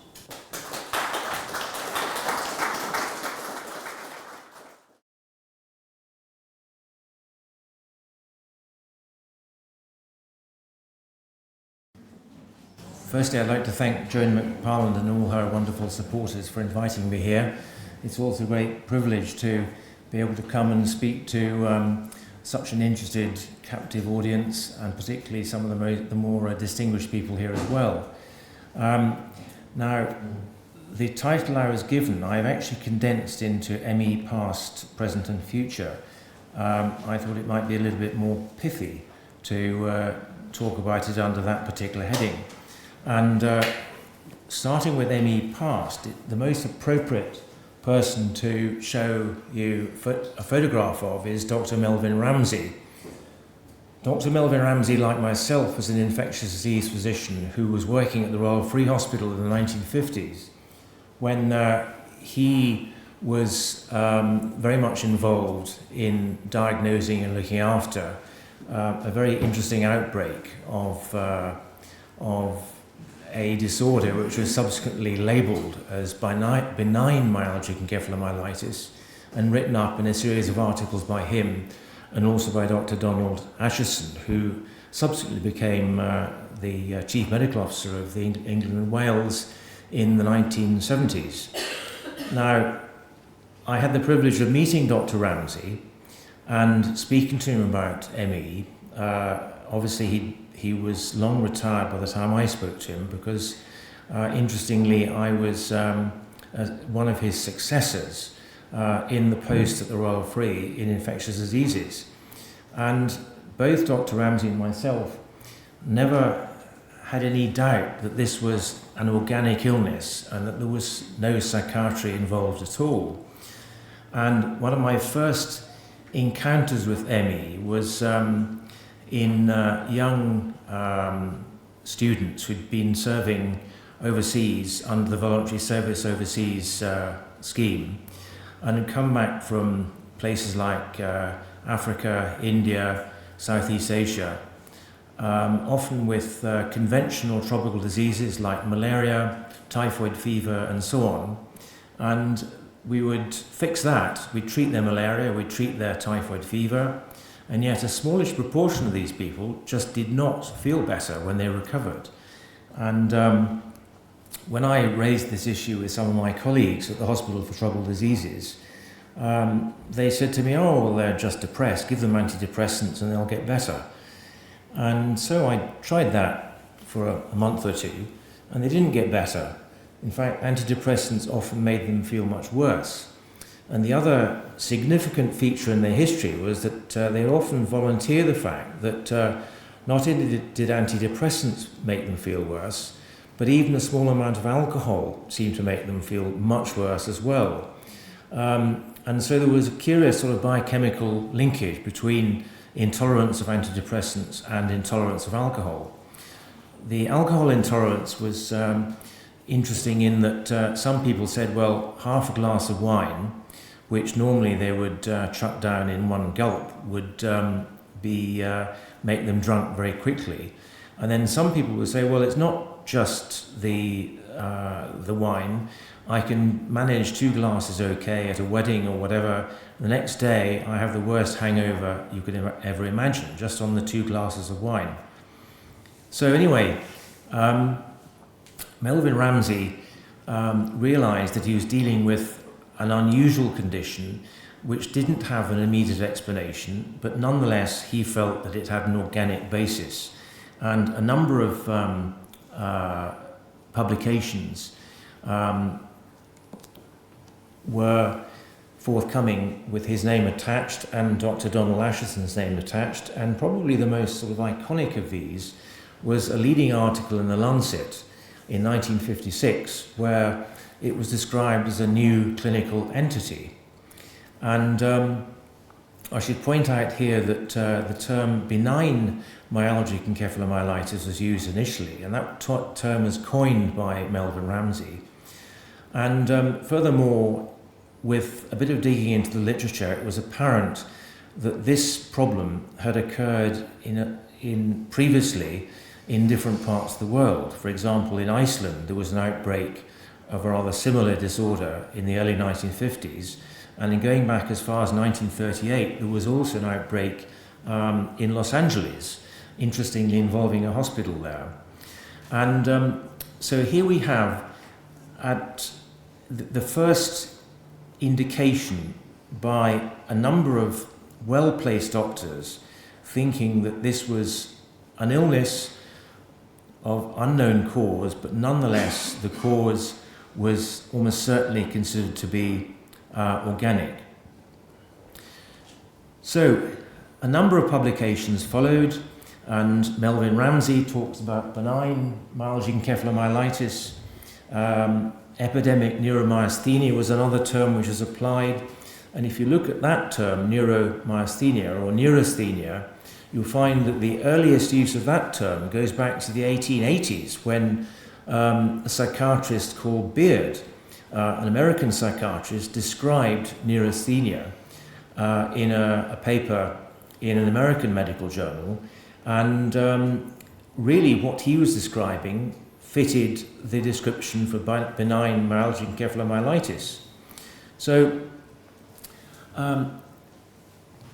Firstly, I'd like to thank Joan McParland and all her wonderful supporters for inviting me here. It's also a great privilege to be able to come and speak to such an interested, captive audience, and particularly some of the more distinguished people here as well. Now, the title I was given, I've actually condensed into ME past, present and future. I thought it might be a little bit more pithy to talk about it under that particular heading. And starting with ME past, the most appropriate person to show you a photograph of is Dr. Melvin Ramsey. Dr. Melvin Ramsey, like myself, was an infectious disease physician who was working at the Royal Free Hospital in the 1950s when he was very much involved in diagnosing and looking after a very interesting outbreak of a disorder which was subsequently labelled as benign myalgic encephalomyelitis and written up in a series of articles by him and also by Dr. Donald Acheson, who subsequently became the Chief Medical Officer of the England and Wales in the 1970s. Now, I had the privilege of meeting Dr. Ramsey and speaking to him about ME. Obviously, he was long retired by the time I spoke to him because, interestingly, I was one of his successors in the post at the Royal Free in infectious diseases. And both Dr. Ramsey and myself never had any doubt that this was an organic illness and that there was no psychiatry involved at all. And one of my first encounters with ME was in young students who'd been serving overseas under the Voluntary Service Overseas scheme and had come back from places like Africa, India, Southeast Asia, often with conventional tropical diseases like malaria, typhoid fever and so on. And we would fix that. We'd treat their malaria, we'd treat their typhoid fever, and yet a smallish proportion of these people just did not feel better when they recovered. And when I raised this issue with some of my colleagues at the Hospital for Troubled Diseases, they said to me, oh, well, they're just depressed, give them antidepressants and they'll get better. And so I tried that for a month or two, and they didn't get better. In fact, antidepressants often made them feel much worse. And the other significant feature in their history was that they often volunteer the fact that not only did antidepressants make them feel worse, but even a small amount of alcohol seemed to make them feel much worse as well. And And so there was a curious sort of biochemical linkage between intolerance of antidepressants and intolerance of alcohol. The alcohol intolerance was interesting in that some people said, well, half a glass of wine, which normally they would chuck down in one gulp, would make them drunk very quickly. And then some people would say, well, it's not just the wine. I can manage 2 glasses okay at a wedding or whatever. The next day, I have the worst hangover you could ever imagine, just on the 2 glasses of wine. So anyway, Melvin Ramsey realized that he was dealing with an unusual condition which didn't have an immediate explanation, but nonetheless he felt that it had an organic basis. And a number of publications were forthcoming with his name attached and Dr. Donald Asheson's name attached, and probably the most sort of iconic of these was a leading article in The Lancet in 1956 where it was described as a new clinical entity. And I should point out here that the term benign myalgic encephalomyelitis was used initially, and that term was coined by Melvin Ramsey. And furthermore, with a bit of digging into the literature, it was apparent that this problem had occurred previously in different parts of the world. For example, in Iceland, there was an outbreak of a rather similar disorder in the early 1950s, and in going back as far as 1938, there was also an outbreak in Los Angeles, interestingly involving a hospital there. And so here we have at the first indication by a number of well-placed doctors thinking that this was an illness of unknown cause, but nonetheless the cause was almost certainly considered to be organic. So a number of publications followed, and Melvin Ramsey talks about benign myalgic encephalomyelitis. Epidemic neuromyasthenia was another term which was applied, and if you look at that term, neuromyasthenia or neurasthenia, you'll find that the earliest use of that term goes back to the 1880s when a psychiatrist called Beard, an American psychiatrist, described neurasthenia in a paper in an American medical journal, and really what he was describing fitted the description for benign myalgic encephalomyelitis. So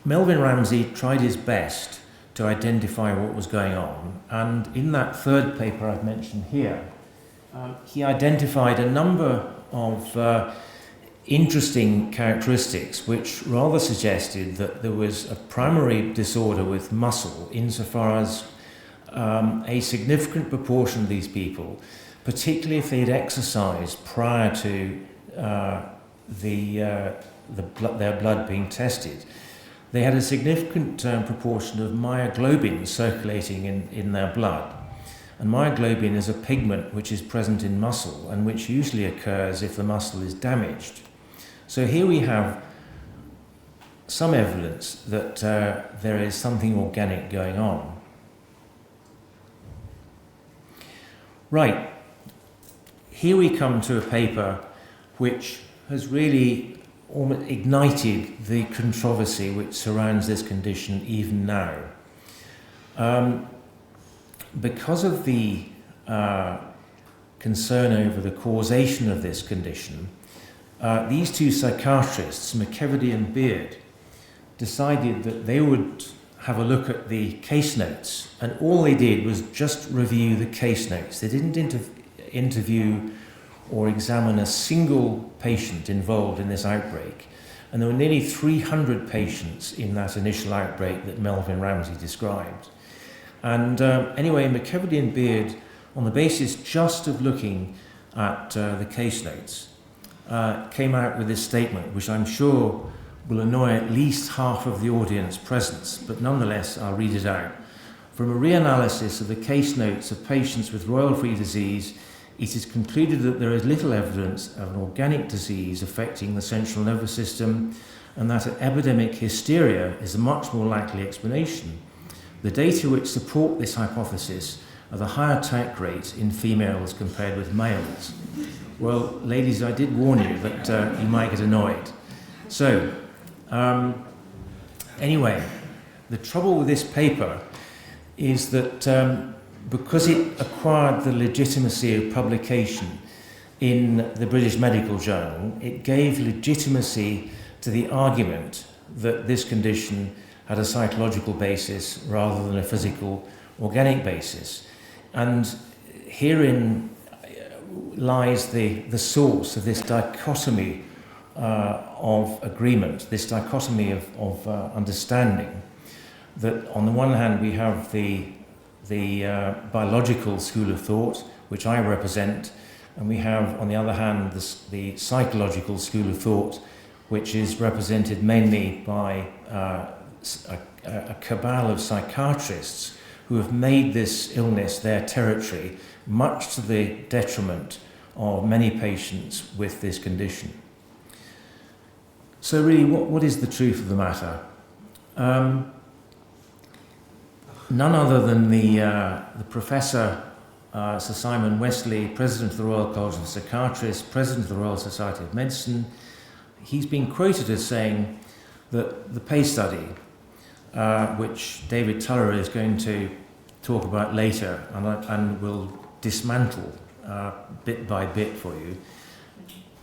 Melvin Ramsey tried his best to identify what was going on, and in that third paper I've mentioned here, he identified a number of interesting characteristics which rather suggested that there was a primary disorder with muscle, insofar as a significant proportion of these people, particularly if they had exercised prior to their blood being tested, they had a significant proportion of myoglobin circulating in their blood. And myoglobin is a pigment which is present in muscle and which usually occurs if the muscle is damaged. So here we have some evidence that there is something organic going on. Right, here we come to a paper which has really almost ignited the controversy which surrounds this condition even now. Because of the concern over the causation of this condition, these two psychiatrists, McEvedy and Beard, decided that they would have a look at the case notes, and all they did was just review the case notes. They didn't interview or examine a single patient involved in this outbreak, and there were nearly 300 patients in that initial outbreak that Melvin Ramsey described. And anyway, McEvedy and Beard, on the basis just of looking at the case notes, came out with this statement, which I'm sure will annoy at least half of the audience present, but nonetheless I'll read it out. From a reanalysis of the case notes of patients with royal free disease, it is concluded that there is little evidence of an organic disease affecting the central nervous system, and that epidemic hysteria is a much more likely explanation. The data which support this hypothesis are the higher attack rate in females compared with males. Well, ladies, I did warn you that you might get annoyed. So, anyway, the trouble with this paper is that because it acquired the legitimacy of publication in the British Medical Journal, it gave legitimacy to the argument that this condition had a psychological basis rather than a physical, organic basis. And herein lies the source of this dichotomy of agreement, this dichotomy of understanding, that on the one hand we have the biological school of thought, which I represent, and we have on the other hand the psychological school of thought, which is represented mainly by a cabal of psychiatrists who have made this illness their territory, much to the detriment of many patients with this condition. So really, what is the truth of the matter? None other than the Professor Sir Simon Westley, President of the Royal College of Psychiatrists, President of the Royal Society of Medicine, he's been quoted as saying that the PACE study, which David Tuller is going to talk about later and will dismantle bit by bit for you.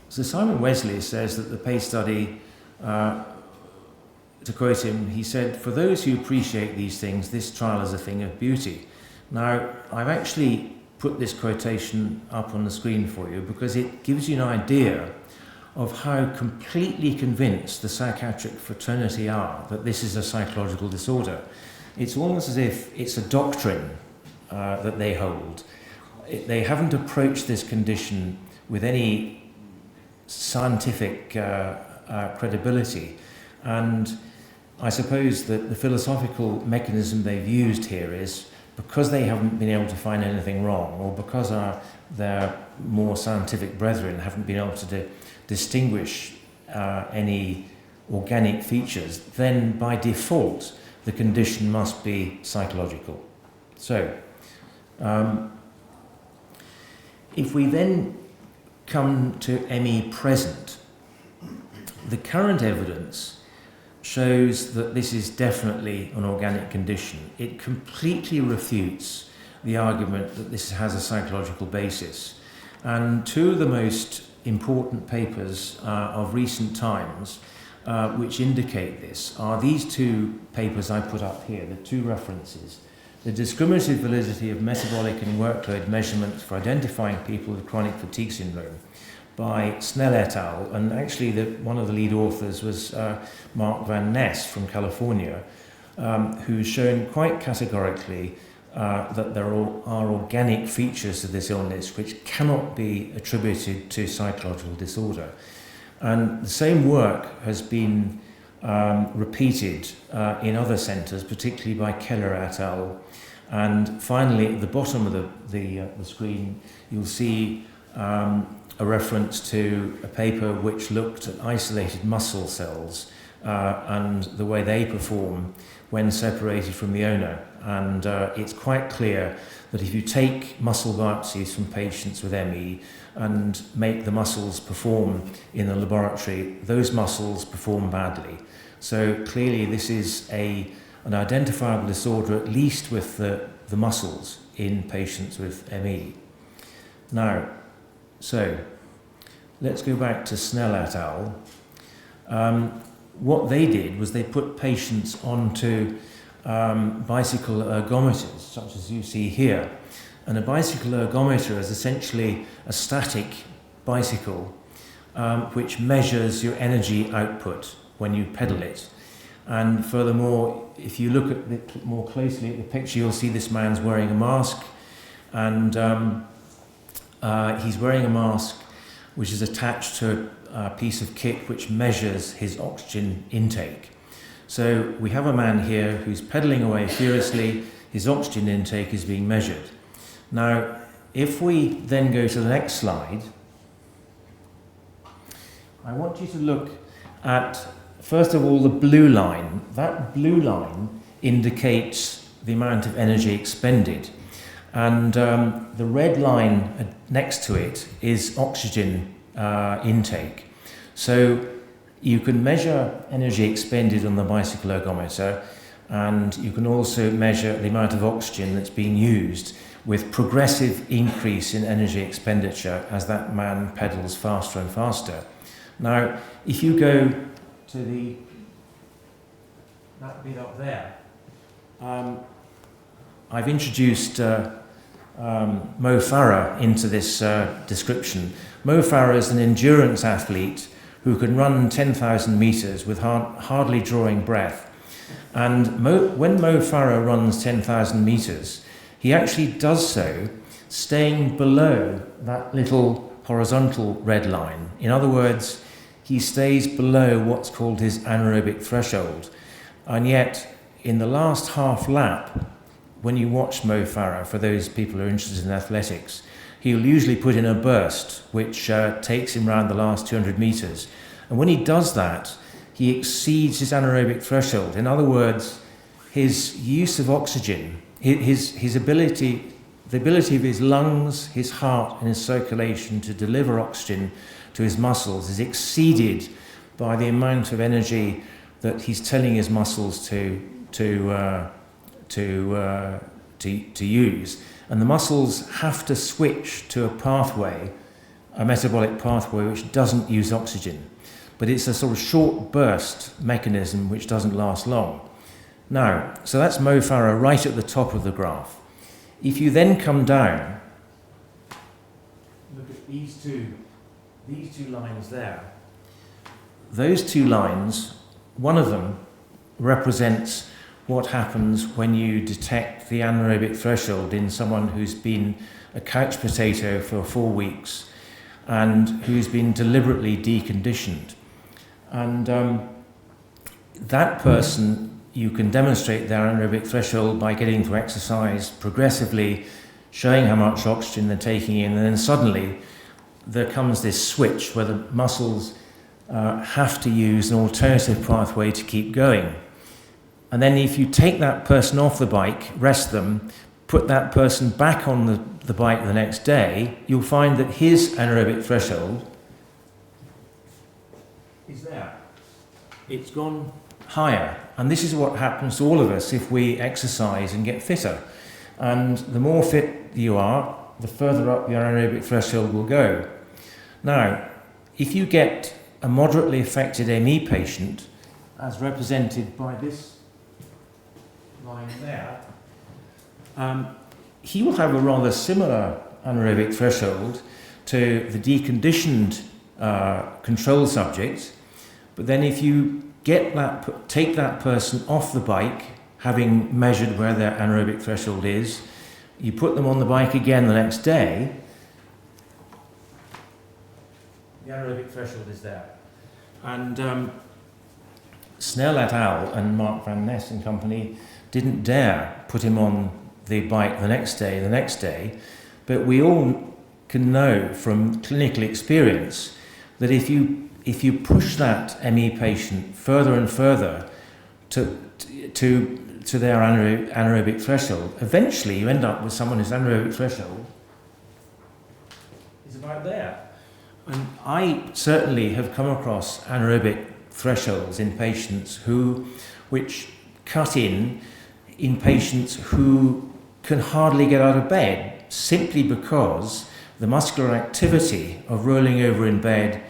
So Simon Wesley says that the PACE study, to quote him, he said, "For those who appreciate these things, this trial is a thing of beauty." Now, I've actually put this quotation up on the screen for you because it gives you an idea of how completely convinced the psychiatric fraternity are that this is a psychological disorder. It's almost as if it's a doctrine that they hold. They haven't approached this condition with any scientific credibility, and I suppose that the philosophical mechanism they've used here is because they haven't been able to find anything wrong, or because their more scientific brethren haven't been able to distinguish any organic features, then by default the condition must be psychological. So, if we then come to ME present, the current evidence shows that this is definitely an organic condition. It completely refutes the argument that this has a psychological basis. And two of the most important papers of recent times which indicate this are these two papers I put up here, the two references. The discriminative validity of metabolic and workload measurements for identifying people with chronic fatigue syndrome by Snell et al. And actually one of the lead authors was Mark Van Ness from California, who's shown quite categorically that there are organic features to this illness which cannot be attributed to psychological disorder. And the same work has been repeated in other centres, particularly by Keller et al. And finally, at the bottom of the screen, you'll see a reference to a paper which looked at isolated muscle cells and the way they perform when separated from the owner. And it's quite clear that if you take muscle biopsies from patients with ME and make the muscles perform in the laboratory, those muscles perform badly. So clearly this is an identifiable disorder, at least with the muscles in patients with ME. Now, so let's go back to Snell et al. What they did was they put patients onto bicycle ergometers, such as you see here. And a bicycle ergometer is essentially a static bicycle which measures your energy output when you pedal it. And furthermore, if you look at it more closely at the picture, you'll see this man's wearing a mask, and he's wearing a mask which is attached to a piece of kit which measures his oxygen intake. So we have a man here who's pedaling away furiously, his oxygen intake is being measured. Now, if we then go to the next slide, I want you to look at, first of all, the blue line. That blue line indicates the amount of energy expended. And the red line next to it is oxygen intake. So you can measure energy expended on the bicycle ergometer, and you can also measure the amount of oxygen that's being used, with progressive increase in energy expenditure as that man pedals faster and faster. Now, if you go to that bit up there, I've introduced Mo Farah into this description. Mo Farah is an endurance athlete who can run 10,000 metres with hardly drawing breath. And when Mo Farah runs 10,000 metres, he actually does so staying below that little horizontal red line. In other words, he stays below what's called his anaerobic threshold. And yet, in the last half lap, when you watch Mo Farah, for those people who are interested in athletics, he'll usually put in a burst, which takes him around the last 200 metres. And when he does that, he exceeds his anaerobic threshold. In other words, his use of oxygen, his ability, the ability of his lungs, his heart, and his circulation to deliver oxygen to his muscles is exceeded by the amount of energy that he's telling his muscles to use. And the muscles have to switch to a pathway, a metabolic pathway which doesn't use oxygen. But it's a sort of short burst mechanism which doesn't last long. Now, so that's Mo Farah right at the top of the graph. If you then come down, look at these two lines there. Those two lines, one of them represents what happens when you detect the anaerobic threshold in someone who's been a couch potato for 4 weeks and who's been deliberately deconditioned. And that person, you can demonstrate their anaerobic threshold by getting to exercise progressively, showing how much oxygen they're taking in, and then suddenly there comes this switch where the muscles have to use an alternative pathway to keep going. And then if you take that person off the bike, rest them, put that person back on the bike the next day, you'll find that his anaerobic threshold is there. It's gone higher. And this is what happens to all of us if we exercise and get fitter. And the more fit you are, the further up your anaerobic threshold will go. Now, if you get a moderately affected ME patient, as represented by this line there, he will have a rather similar anaerobic threshold to the deconditioned control subject. But then if you take that person off the bike, having measured where their anaerobic threshold is, you put them on the bike again the next day, the anaerobic threshold is there. And Snell et al. And Mark Van Ness and company didn't dare put him on the bike the next day, but we all can know from clinical experience that if you push that ME patient further and further to their anaerobic threshold, eventually you end up with someone whose anaerobic threshold is about there. And I certainly have come across anaerobic thresholds in patients which cut in patients who can hardly get out of bed simply because the muscular activity of rolling over in bed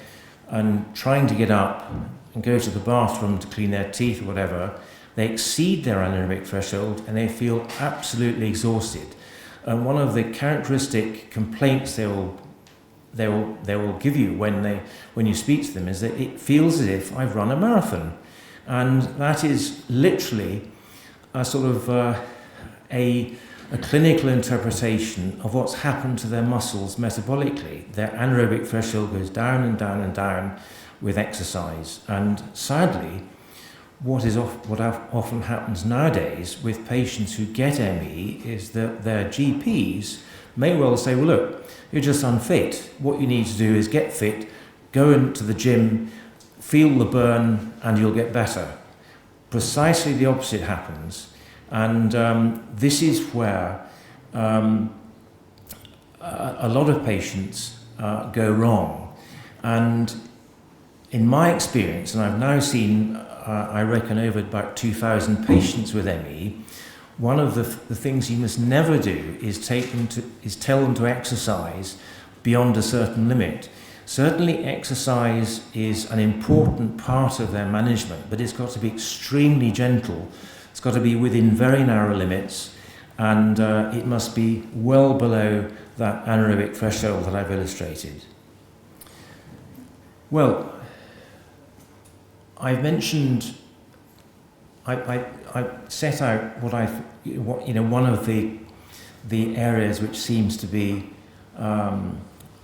and trying to get up and go to the bathroom to clean their teeth or whatever, they exceed their anaerobic threshold and they feel absolutely exhausted. And one of the characteristic complaints they will give you when you speak to them is that it feels as if I've run a marathon. And that is literally a sort of a clinical interpretation of what's happened to their muscles metabolically. Their anaerobic threshold goes down and down and down with exercise. And sadly, what often happens nowadays with patients who get ME is that their GPs may well say, well, look, you're just unfit. What you need to do is get fit, go into the gym, feel the burn, and you'll get better. Precisely the opposite happens. And this is where a lot of patients go wrong. And in my experience, and I've now seen, I reckon, over about 2,000 patients with ME, one of the things you must never do is tell them to exercise beyond a certain limit. Certainly exercise is an important part of their management, but it's got to be extremely gentle. It's got to be within very narrow limits, and it must be well below that anaerobic threshold that I've illustrated. Well, I've mentioned, I set out one of the areas which seems to be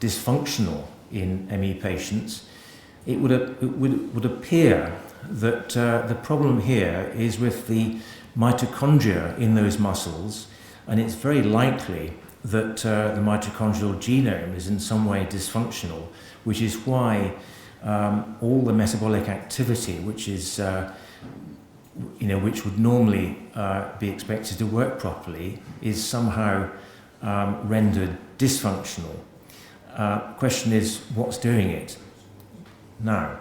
dysfunctional in ME patients. It would appear that the problem here is with the mitochondria in those muscles, and it's very likely that the mitochondrial genome is in some way dysfunctional, which is why all the metabolic activity, which is which would normally be expected to work properly, is somehow rendered dysfunctional. Question is, what's doing it? Now,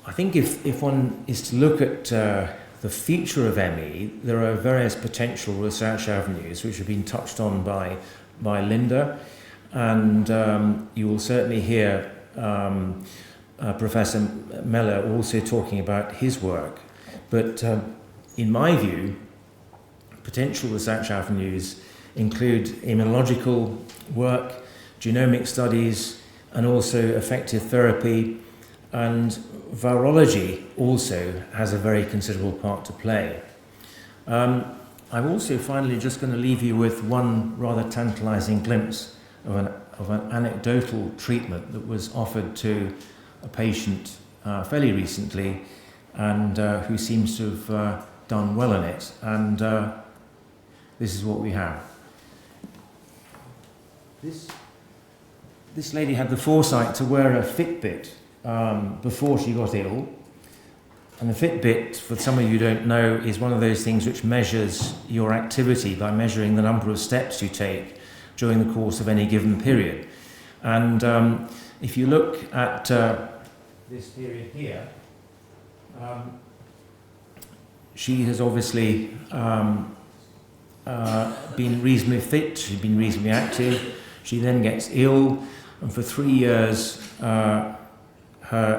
I think if one is to look at the future of ME, there are various potential research avenues which have been touched on by Linda, and you will certainly hear Professor Meller also talking about his work. But in my view, potential research avenues include immunological work, genomic studies, and also effective therapy, and virology also has a very considerable part to play. I'm also finally just going to leave you with one rather tantalizing glimpse of an anecdotal treatment that was offered to a patient fairly recently, and who seems to have done well in it. And this is what we have. This lady had the foresight to wear a Fitbit before she got ill. And the Fitbit, for some of you who don't know, is one of those things which measures your activity by measuring the number of steps you take during the course of any given period. And if you look at this period here, she has obviously been reasonably fit, she's been reasonably active. She then gets ill, and for 3 years her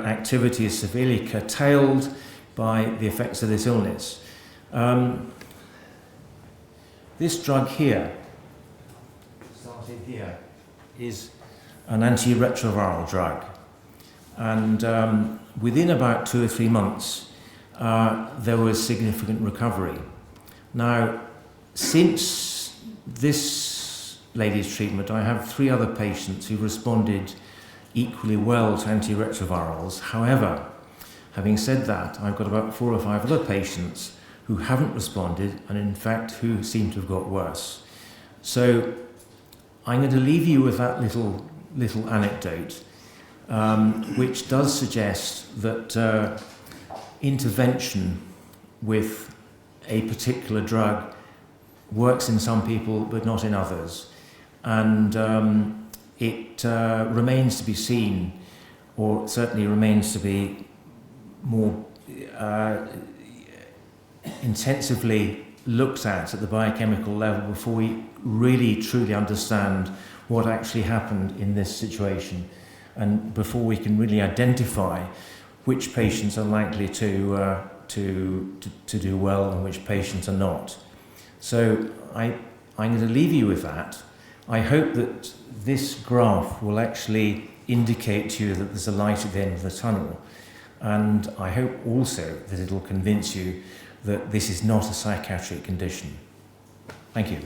activity is severely curtailed by the effects of this illness. This drug here, started here, is an antiretroviral drug, and within about 2 or 3 months there was significant recovery. Now, since this lady's treatment, I have 3 other patients who responded equally well to antiretrovirals. However, having said that, I've got about 4 or 5 other patients who haven't responded, and in fact who seem to have got worse. So I'm going to leave you with that little anecdote, which does suggest that intervention with a particular drug works in some people but not in others. And it remains to be seen, or certainly remains to be more intensively looked at the biochemical level before we really truly understand what actually happened in this situation, and before we can really identify which patients are likely to do well and which patients are not. So I'm going to leave you with that. I hope that this graph will actually indicate to you that there's a light at the end of the tunnel, and I hope also that it'll convince you that this is not a psychiatric condition. Thank you.